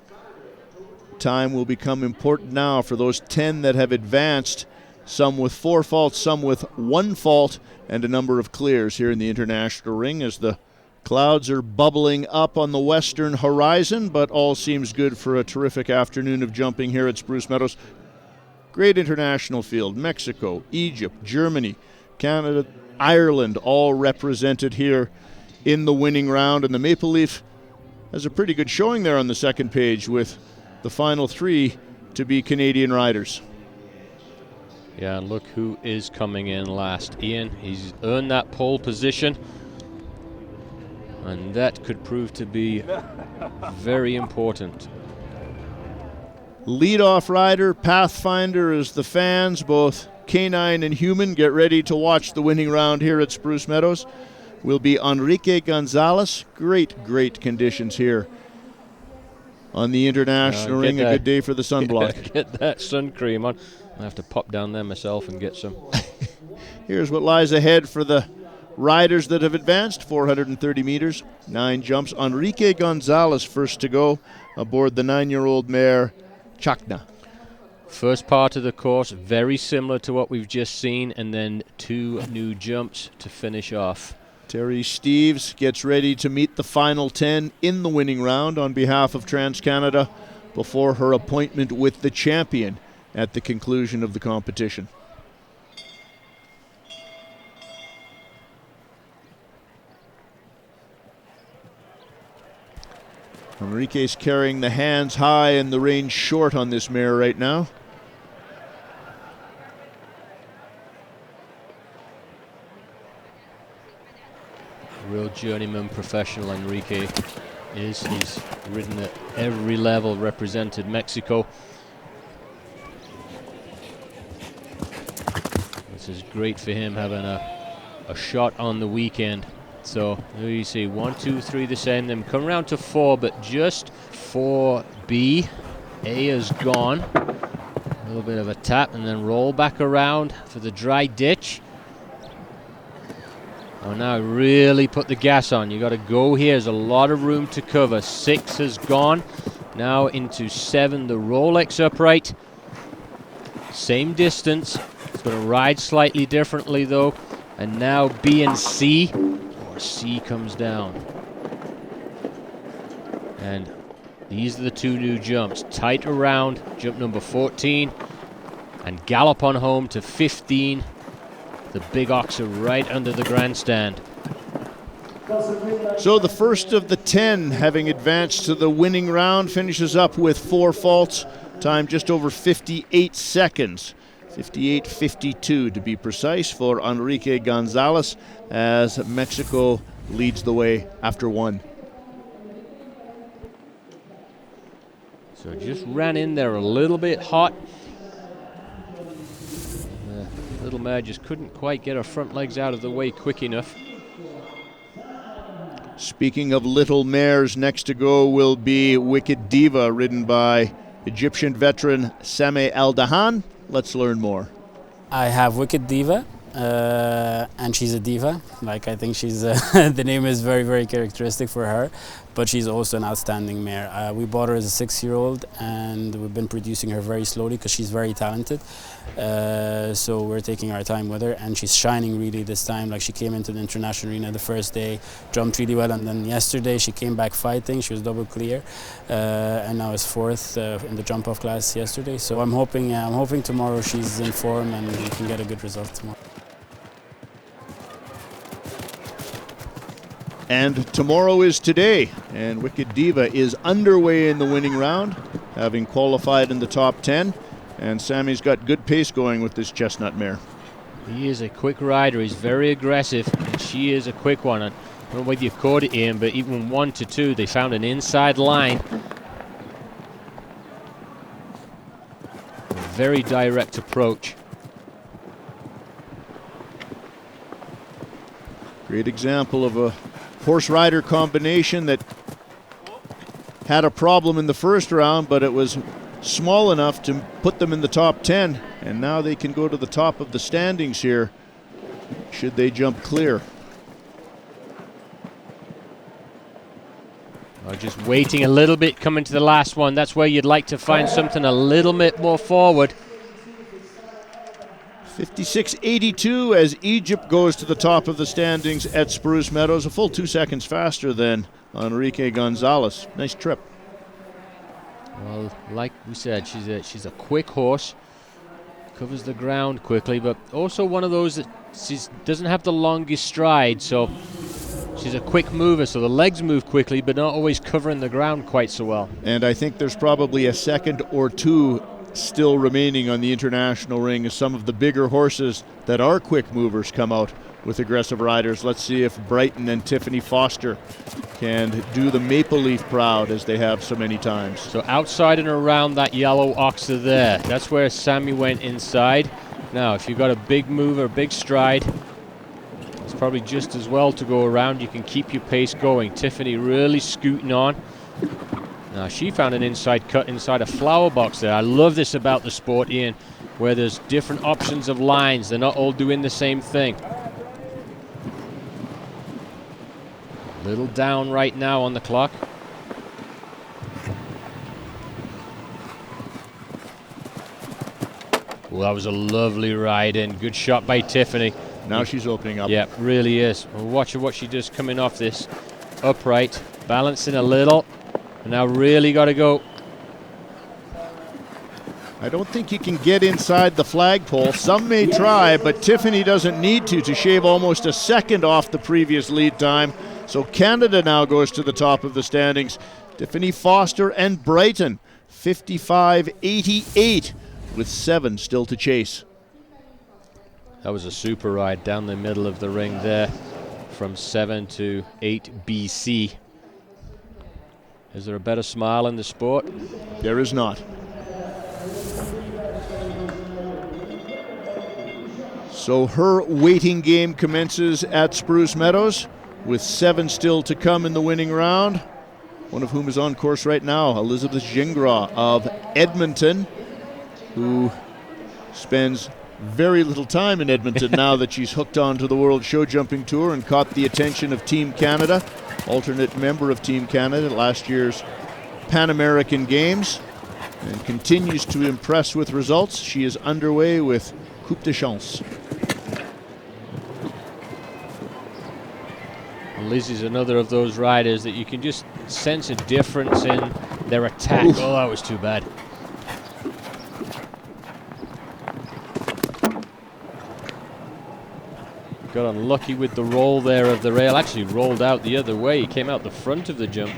Time will become important now for those 10 that have advanced, some with 4 faults, some with 1 fault, and a number of clears here in the international ring as the clouds are bubbling up on the western horizon, but all seems good for a terrific afternoon of jumping here at Spruce Meadows. Great international field. Mexico, Egypt, Germany, Canada, Ireland, all represented here in the winning round. And the Maple Leaf has a pretty good showing there on the second page, with the final 3 to be Canadian riders. Yeah, and look who is coming in last. Ian, he's earned that pole position, and that could prove to be very important. Leadoff rider, Pathfinder, as the fans, both canine and human, get ready to watch the winning round here at Spruce Meadows, will be Enrique Gonzalez. Great conditions here on the international ring. A good day for the sunblock. Get that sun cream on. I have to pop down there myself and get some. Here's what lies ahead for the riders that have advanced. 430 meters, 9 jumps. Enrique Gonzalez first to go aboard the 9-year-old mare Chacna. First part of the course, very similar to what we've just seen, and then 2 new jumps to finish off. Terry Steeves gets ready to meet the final 10 in the winning round on behalf of TransCanada before her appointment with the champion at the conclusion of the competition. Enrique's carrying the hands high and the reins short on this mare right now. Real journeyman professional Enrique is. He's ridden at every level, represented Mexico. This is great for him, having a shot on the weekend. So here you see 1, 2, 3 the same. Then come around to 4, but just 4B. A is gone. A little bit of a tap and then roll back around for the dry ditch. Oh, now really put the gas on. You got to go here. There's a lot of room to cover. 6 has gone. Now into 7, the Rolex upright. Same distance. It's going to ride slightly differently though. And now B and C. Or C comes down. And these are the 2 new jumps. Tight around, jump number 14. And gallop on home to 15. The big ox are right under the grandstand. So the first of the 10 having advanced to the winning round finishes up with 4 faults. Time just over 58 seconds. 58.52 to be precise for Enrique Gonzalez as Mexico leads the way after 1. So just ran in there a little bit hot. Little mare just couldn't quite get her front legs out of the way quick enough. Speaking of little mares, next to go will be Wicked Diva, ridden by Egyptian veteran Sameh Al Dahan. Let's learn more. I have Wicked Diva, and she's a diva. Like, I think she's the name is very, very characteristic for her, but she's also an outstanding mare. We bought her as a 6-year-old, and we've been producing her very slowly because she's very talented. So we're taking our time with her, and she's shining really this time. Like, she came into the international arena the first day, jumped really well, and then yesterday she came back fighting. She was double clear, and now is 4th in the jump-off class yesterday. So I'm hoping tomorrow she's in form and we can get a good result tomorrow. And tomorrow is today, and Wicked Diva is underway in the winning round, having qualified in the top 10. And Sammy's got good pace going with this chestnut mare. He is a quick rider. He's very aggressive, and she is a quick one. I don't know whether you caught it, Ian, but even 1 to 2, they found an inside line. A very direct approach. Great example of a horse-rider combination that had a problem in the first round, but it was small enough to put them in the top 10 And now they can go to the top of the standings here, should they jump clear. Just waiting a little bit coming to the last one. That's where you'd like to find something a little bit more forward. 56.82 as Egypt goes to the top of the standings at Spruce Meadows, a full 2 seconds faster than Enrique Gonzalez. Nice trip. Well, like we said, she's a quick horse, covers the ground quickly, but also one of those that she doesn't have the longest stride, so she's a quick mover, so the legs move quickly, but not always covering the ground quite so well. And I think there's probably a second or two still remaining on the international ring as some of the bigger horses that are quick movers come out with aggressive riders. Let's see if Brighton and Tiffany Foster can do the Maple Leaf proud as they have so many times. So outside and around that yellow oxer there, that's where Sammy went inside. Now, if you've got a big mover, big stride, it's probably just as well to go around. You can keep your pace going. Tiffany really scooting on. Now, she found an inside cut inside a flower box there. I love this about the sport, Ian, where there's different options of lines. They're not all doing the same thing. Little down right now on the clock. Well, that was a lovely ride in. Good shot by Tiffany. Now she's opening up. Yeah, really is. Well, watch what she does coming off this upright. Balancing a little. And now really got to go. I don't think you can get inside the flagpole. Some may try, but Tiffany doesn't need to shave almost a second off the previous lead time. So Canada now goes to the top of the standings. Tiffany Foster and Brighton, 55.88 with 7 still to chase. That was a super ride down the middle of the ring there from 7 to 8 BC. Is there a better smile in the sport? There is not. So her waiting game commences at Spruce Meadows with 7 still to come in the winning round. One of whom is on course right now, Elizabeth Gingra of Edmonton, who spends very little time in Edmonton now that she's hooked onto the World Show Jumping Tour and caught the attention of Team Canada, alternate member of Team Canada at last year's Pan American Games, and continues to impress with results. She is underway with Coupe de Chance. Lizzie's another of those riders that you can just sense a difference in their attack. Oof. Oh, that was too bad. Got unlucky with the roll there of the rail. Actually rolled out the other way. He came out the front of the jump.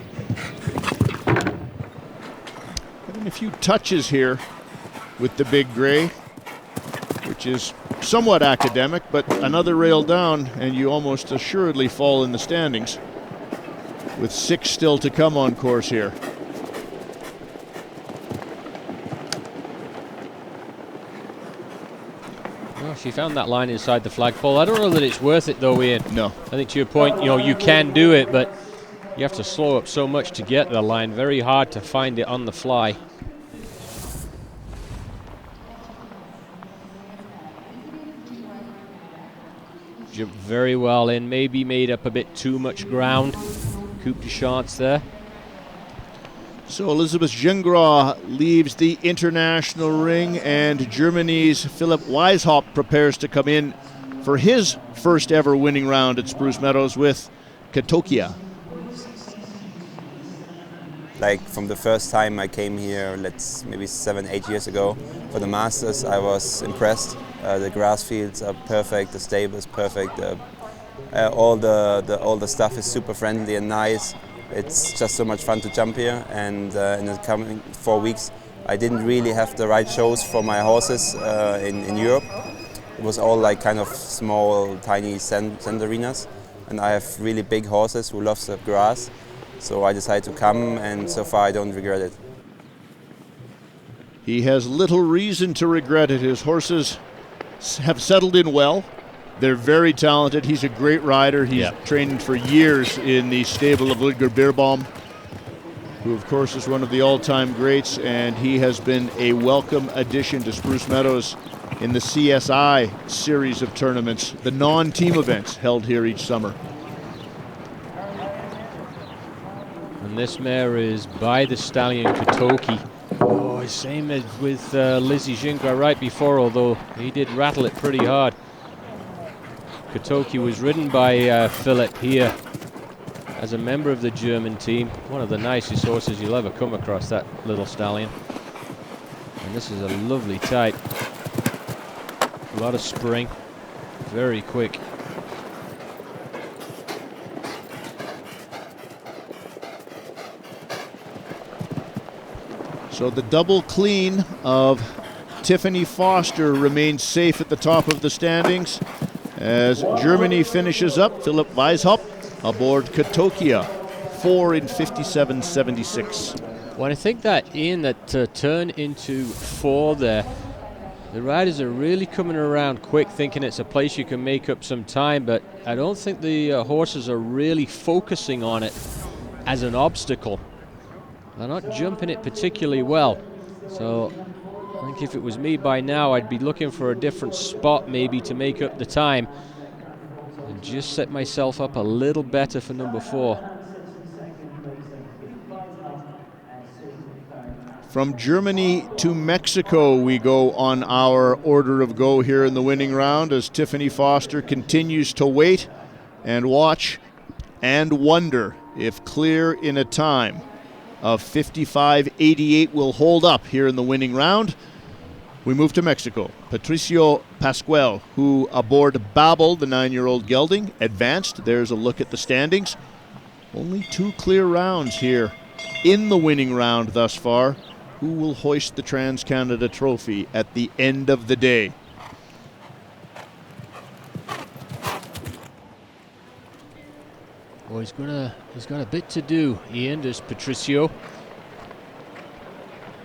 Getting a few touches here with the big gray, which is somewhat academic, but another rail down and you almost assuredly fall in the standings with 6 still to come on course here. Well, she found that line inside the flagpole. I don't know that it's worth it though, Ian. No. I think to your point, you know, you can do it, but you have to slow up so much to get the line. Very hard to find it on the fly. Jumped very well in, maybe made up a bit too much ground. Coupe de Chance there. So Elizabeth Gingra leaves the international ring, and Germany's Philipp Weishaupt prepares to come in for his first ever winning round at Spruce Meadows with Katokia. Like from the first time I came here, maybe 7-8 years ago for the Masters, I was impressed. The grass fields are perfect, the stable is perfect, all the stuff is super friendly and nice. It's just so much fun to jump here, and in the coming 4 weeks I didn't really have the right shows for my horses in Europe. It was all like kind of small, tiny sand arenas, and I have really big horses who love the grass, so I decided to come, and so far I don't regret it. He has little reason to regret it. His horses have settled in well. They're very talented. He's a great rider. He's trained for years in the stable of Ludger Beerbaum. who of course is one of the all-time greats, and he has been a welcome addition to Spruce Meadows in the CSI series of tournaments, the non-team events held here each summer. And this mare is by the stallion Kotoki. Oh, same as with Lizzie Gingra right before, although he did rattle it pretty hard. Kotoki was ridden by Philip here as a member of the German team. One of the nicest horses you'll ever come across, that little stallion. And this is a lovely type. A lot of spring, very quick. So the double clean of Tiffany Foster remains safe at the top of the standings. As Germany finishes up, Philipp Weishaupt aboard Kotokia, 4 in 57.76. Well, I think that, Ian, that turn into 4 there, the riders are really coming around quick, thinking it's a place you can make up some time, but I don't think the horses are really focusing on it as an obstacle. They're not jumping it particularly well. So I think if it was me by now, I'd be looking for a different spot maybe to make up the time and just set myself up a little better for number 4. From Germany to Mexico we go on our order of go here in the winning round as Tiffany Foster continues to wait and watch and wonder if Clear in a Time of 55.88 will hold up here in the winning round. We move to Mexico. Patricio Pascual, who aboard Babel, the 9-year-old gelding, advanced. There's a look at the standings. Only 2 clear rounds here in the winning round thus far. Who will hoist the TransCanada Trophy at the end of the day? Well, he's got a bit to do, Ian, does Patricio.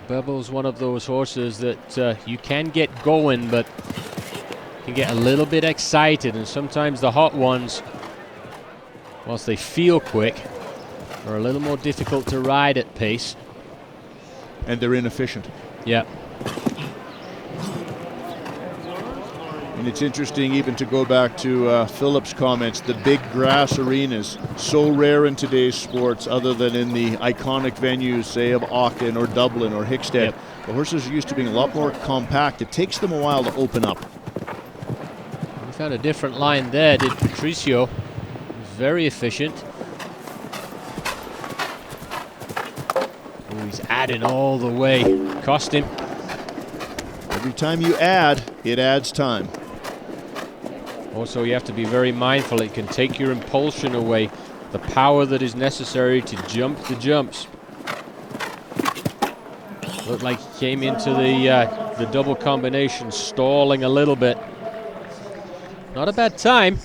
Bebel's one of those horses that you can get going, but can get a little bit excited, and sometimes the hot ones, whilst they feel quick, are a little more difficult to ride at pace. And they're inefficient. Yeah. And it's interesting even to go back to Philip's comments, the big grass arenas, so rare in today's sports other than in the iconic venues, say, of Auckland or Dublin or Hickstead. Yep. The horses are used to being a lot more compact. It takes them a while to open up. We found a different line there, did Patricio. Very efficient. Oh, he's adding all the way. Cost him. Every time you add, it adds time. Also, you have to be very mindful. It can take your impulsion away, the power that is necessary to jump the jumps. Looked like he came into the double combination, stalling a little bit. Not a bad time.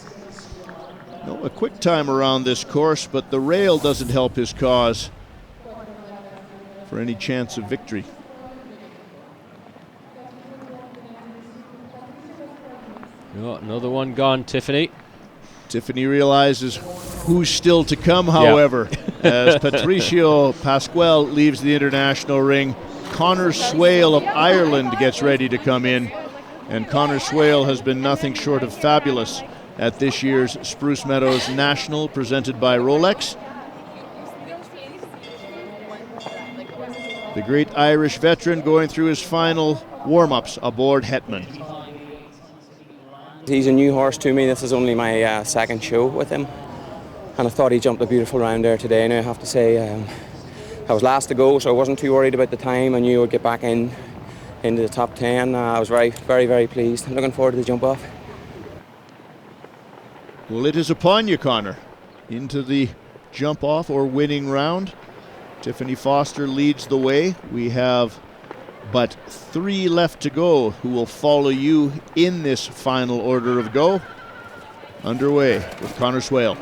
No, a quick time around this course, but the rail doesn't help his cause for any chance of victory. Oh, another one gone, Tiffany. Tiffany realizes who's still to come, however, as Patricio Pascual leaves the international ring. Conor Swale of Ireland gets ready to come in, and Conor Swale has been nothing short of fabulous at this year's Spruce Meadows National, presented by Rolex. The great Irish veteran going through his final warm-ups aboard Hetman. He's a new horse to me. This is only my second show with him, and I thought he jumped a beautiful round there today. Now I have to say I was last to go, so I wasn't too worried about the time. I knew I would get back into the top 10. I was very, very pleased. I'm looking forward to the jump off. Well, it is upon you, Conor, into the jump off or winning round. Tiffany Foster leads the way. We have but 3 left to go who will follow you in this final order of go. Underway with Conor Swale.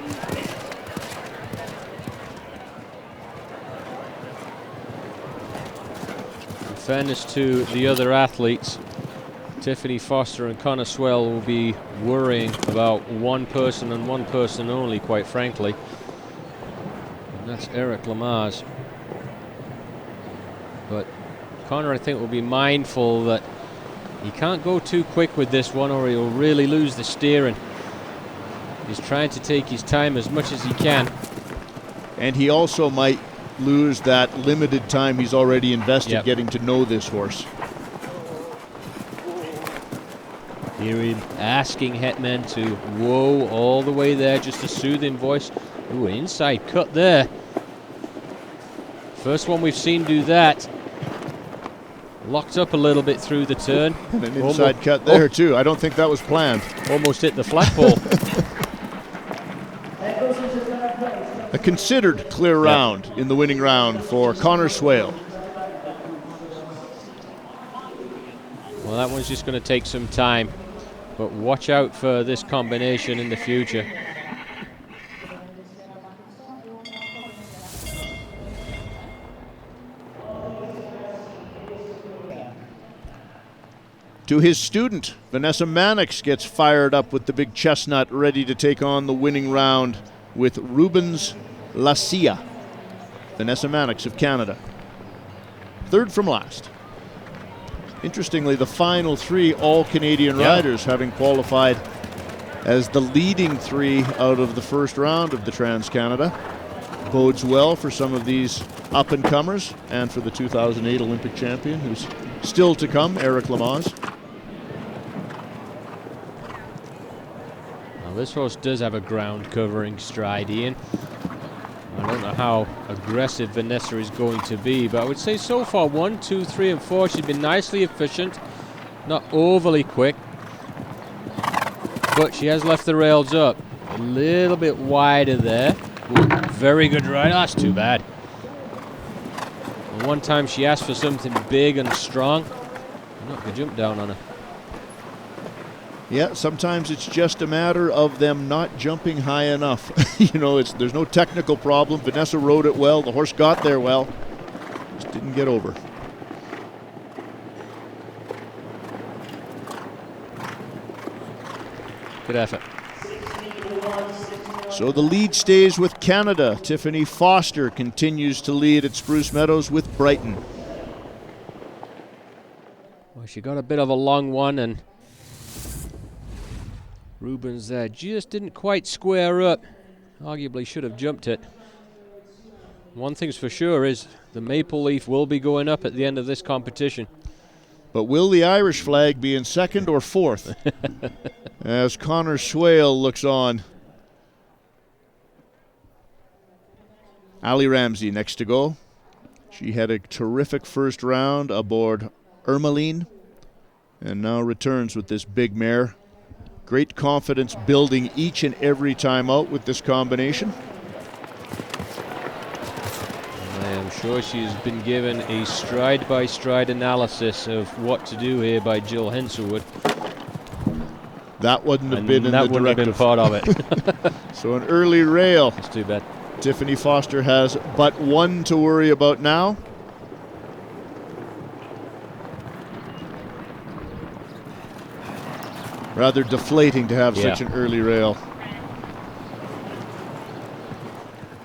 In fairness to the other athletes, Tiffany Foster and Conor Swale will be worrying about one person and one person only, quite frankly. And that's Eric Lamaze. Conor, I think, will be mindful that he can't go too quick with this one or he'll really lose the steering. He's trying to take his time as much as he can. And he also might lose that limited time he's already invested getting to know this horse. Hear him asking Hetman to whoa all the way there, just a soothing voice. Ooh, an inside cut there. First one we've seen do that. Locked up a little bit through the turn. And an inside cut there too. I don't think that was planned. Almost hit the flagpole. A considered clear round in the winning round for Conor Swale. Well, that one's just going to take some time, but watch out for this combination in the future. To his student, Vanessa Mannix gets fired up with the big chestnut, ready to take on the winning round with Rubens Lacia. Vanessa Mannix of Canada. Third from last. Interestingly, the final three all-Canadian riders having qualified as the leading three out of the first round of the TransCanada. Bodes well for some of these up-and-comers and for the 2008 Olympic champion, who's still to come, Eric Lamaze. Now this horse does have a ground-covering stride, Ian. I don't know how aggressive Vanessa is going to be, but I would say so far 1, 2, 3, and 4 she's been nicely efficient, not overly quick, but she has left the rails up a little bit wider there. Ooh, very good ride. Oh, that's too bad. And one time she asked for something big and strong. Knocked the jump down on her. Yeah, sometimes it's just a matter of them not jumping high enough. You know, there's no technical problem. Vanessa rode it well. The horse got there well. Just didn't get over. Good effort. So the lead stays with Canada. Tiffany Foster continues to lead at Spruce Meadows with Brighton. Well, she got a bit of a long one, and Rubens there just didn't quite square up. Arguably should have jumped it. One thing's for sure is the maple leaf will be going up at the end of this competition. But will the Irish flag be in second or fourth? As Conor Swale looks on. Ali Ramsey next to go. She had a terrific first round aboard Ermeline and now returns with this big mare. Great confidence building each and every time out with this combination. I am sure she's been given a stride-by-stride analysis of what to do here by Jill Henselwood. That wouldn't have been in the directive. That wouldn't have been part of it. So an early rail. That's too bad. Tiffany Foster has but one to worry about now. Rather deflating to have such an early rail.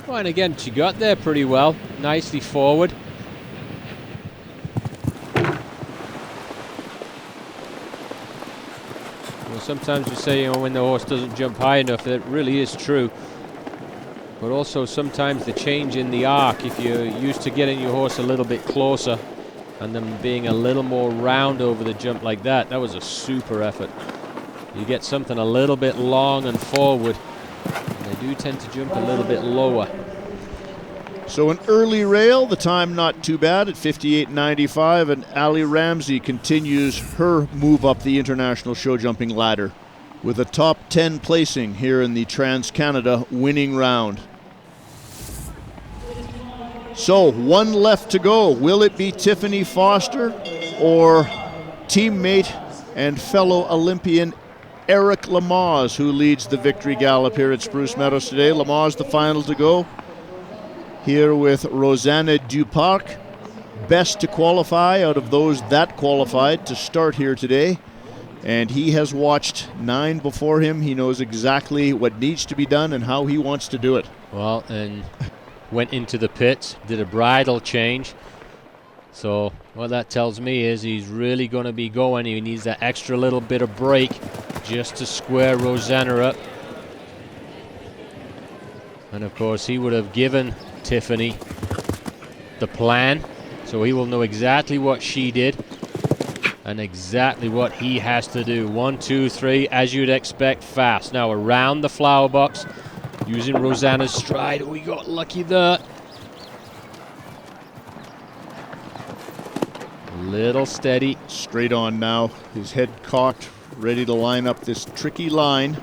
Well, and again, she got there pretty well. Nicely forward. Well, sometimes we say, you know, when the horse doesn't jump high enough, that really is true. But also sometimes the change in the arc, if you're used to getting your horse a little bit closer and them being a little more round over the jump like that, that was a super effort. You get something a little bit long and forward, and they do tend to jump a little bit lower. So an early rail, the time not too bad at 58.95, and Ali Ramsey continues her move up the international show jumping ladder with a top 10 placing here in the TransCanada winning round. So one left to go. Will it be Tiffany Foster or teammate and fellow Olympian Eric Lamaze, who leads the victory gallop here at Spruce Meadows today? Lamaze the final to go here with Rosanne Duparc, best to qualify out of those that qualified to start here today. And he has watched 9 before him. He knows exactly what needs to be done and how he wants to do it. Well, and went into the pits, did a bridle change. So what that tells me is he's really going to be going. He needs that extra little bit of break just to square Rosanna up. And of course he would have given Tiffany the plan, so he will know exactly what she did and exactly what he has to do. 1, 2, 3, as you'd expect, fast. Now around the flower box, using Rosanna's stride. We got lucky there. Little steady. Straight on now. His head cocked, ready to line up this tricky line.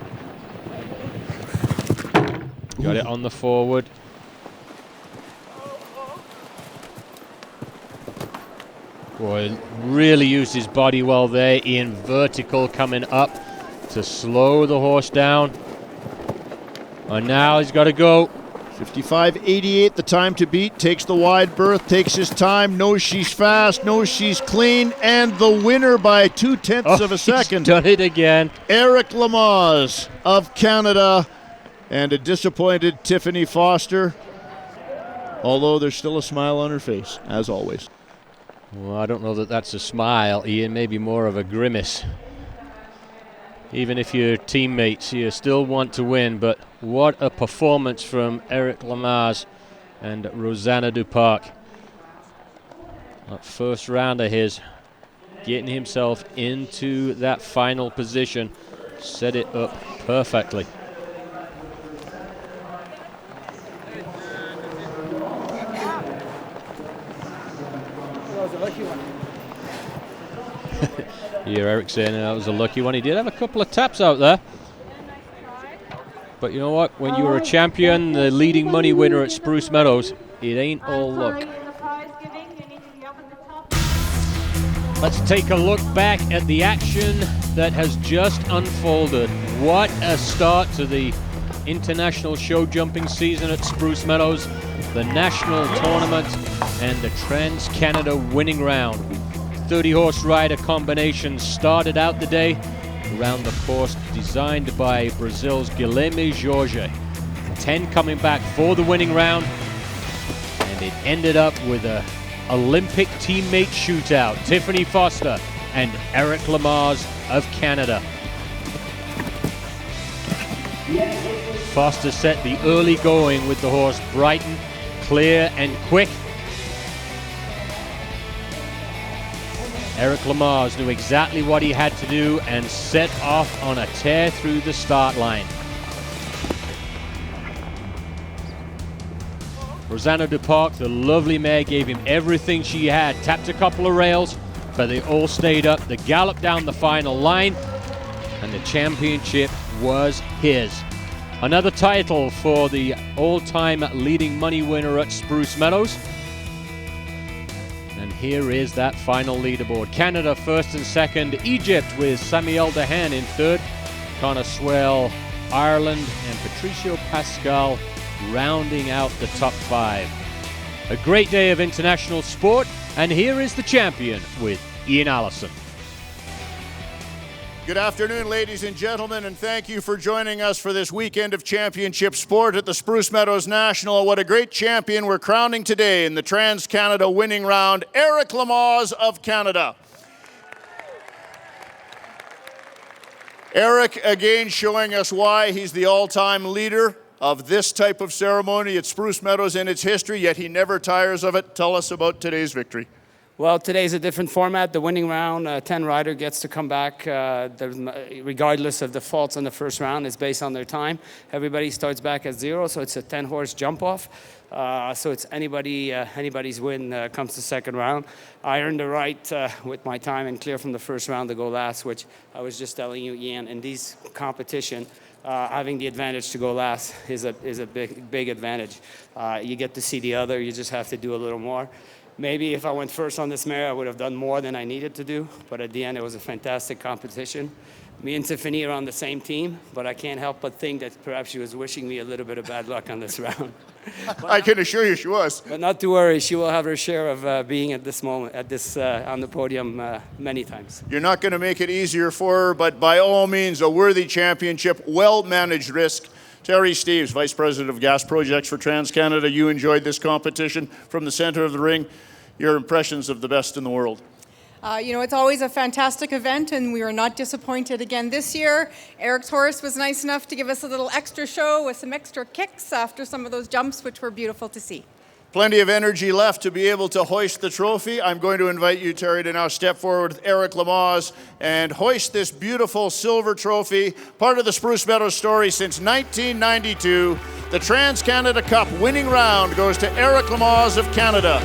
Got it on the forward. Boy, really used his body well there. Ian vertical coming up to slow the horse down. And now he's got to go. 55.88, the time to beat. Takes the wide berth, takes his time, knows she's fast, knows she's clean, and the winner by 0.2 of a second. He's done it again. Eric Lamaze of Canada, and a disappointed Tiffany Foster. Although there's still a smile on her face, as always. Well, I don't know that that's a smile, Ian. Maybe more of a grimace. Even if you're teammates, you still want to win, but what a performance from Eric Lamaze and Rosanna Duparc. That first round of his, getting himself into that final position, set it up perfectly. Here Eric saying that was a lucky one. He did have a couple of taps out there. But you know what? When you were a champion, the leading money winner at Spruce Meadows, it ain't all luck. Let's take a look back at the action that has just unfolded. What a start to the international show jumping season at Spruce Meadows, the national tournament, and the TransCanada Winning Round. 30-horse rider combination started out the day around the course designed by Brazil's Guilherme Jorge. 10 coming back for the winning round, and it ended up with a Olympic teammate shootout. Tiffany Foster and Eric Lamaze of Canada. Foster set the early going with the horse Brighton, clear and quick. Eric Lamaze knew exactly what he had to do and set off on a tear through the start line. Rosanna Duparc, the lovely mare, gave him everything she had. Tapped a couple of rails, but they all stayed up. The gallop down the final line, and the championship was his. Another title for the all-time leading money winner at Spruce Meadows. And here is that final leaderboard. Canada first and second. Egypt with Samuel Dehan in third. Conor Swale, Ireland, and Patricio Pascal rounding out the top 5. A great day of international sport, and here is the champion with Ian Allison. Good afternoon, ladies and gentlemen, and thank you for joining us for this weekend of championship sport at the Spruce Meadows National. What a great champion we're crowning today in the TransCanada Winning Round, Eric Lamaze of Canada. Eric again showing us why he's the all-time leader of this type of ceremony at Spruce Meadows in its history, yet he never tires of it. Tell us about today's victory. Well, today's a different format. The winning round, 10 rider gets to come back regardless of the faults in the first round. It's based on their time. Everybody starts back at 0, so it's a 10-horse jump off. So it's anybody's win comes to second round. I earned the right with my time and clear from the first round to go last, which I was just telling you, Ian, in these competition, having the advantage to go last is a big advantage. You get to see the other, you just have to do a little more. Maybe if I went first on this mare, I would have done more than I needed to do. But at the end, it was a fantastic competition. Me and Tiffany are on the same team, but I can't help but think that perhaps she was wishing me a little bit of bad luck on this round. I can assure you she was. But not to worry, she will have her share of being at this moment, on the podium many times. You're not going to make it easier for her, but by all means, a worthy championship, well-managed risk. Terry Steeves, Vice President of Gas Projects for TransCanada, you enjoyed this competition from the center of the ring. your impressions of the best in the world. You know, it's always a fantastic event, and we were not disappointed again this year. Eric's horse was nice enough to give us a little extra show with some extra kicks after some of those jumps, which were beautiful to see. Plenty of energy left to be able to hoist the trophy. I'm going to invite you, Terry, to now step forward with Eric Lamaze and hoist this beautiful silver trophy, part of the Spruce Meadows story since 1992. The TransCanada Cup winning round goes to Eric Lamaze of Canada.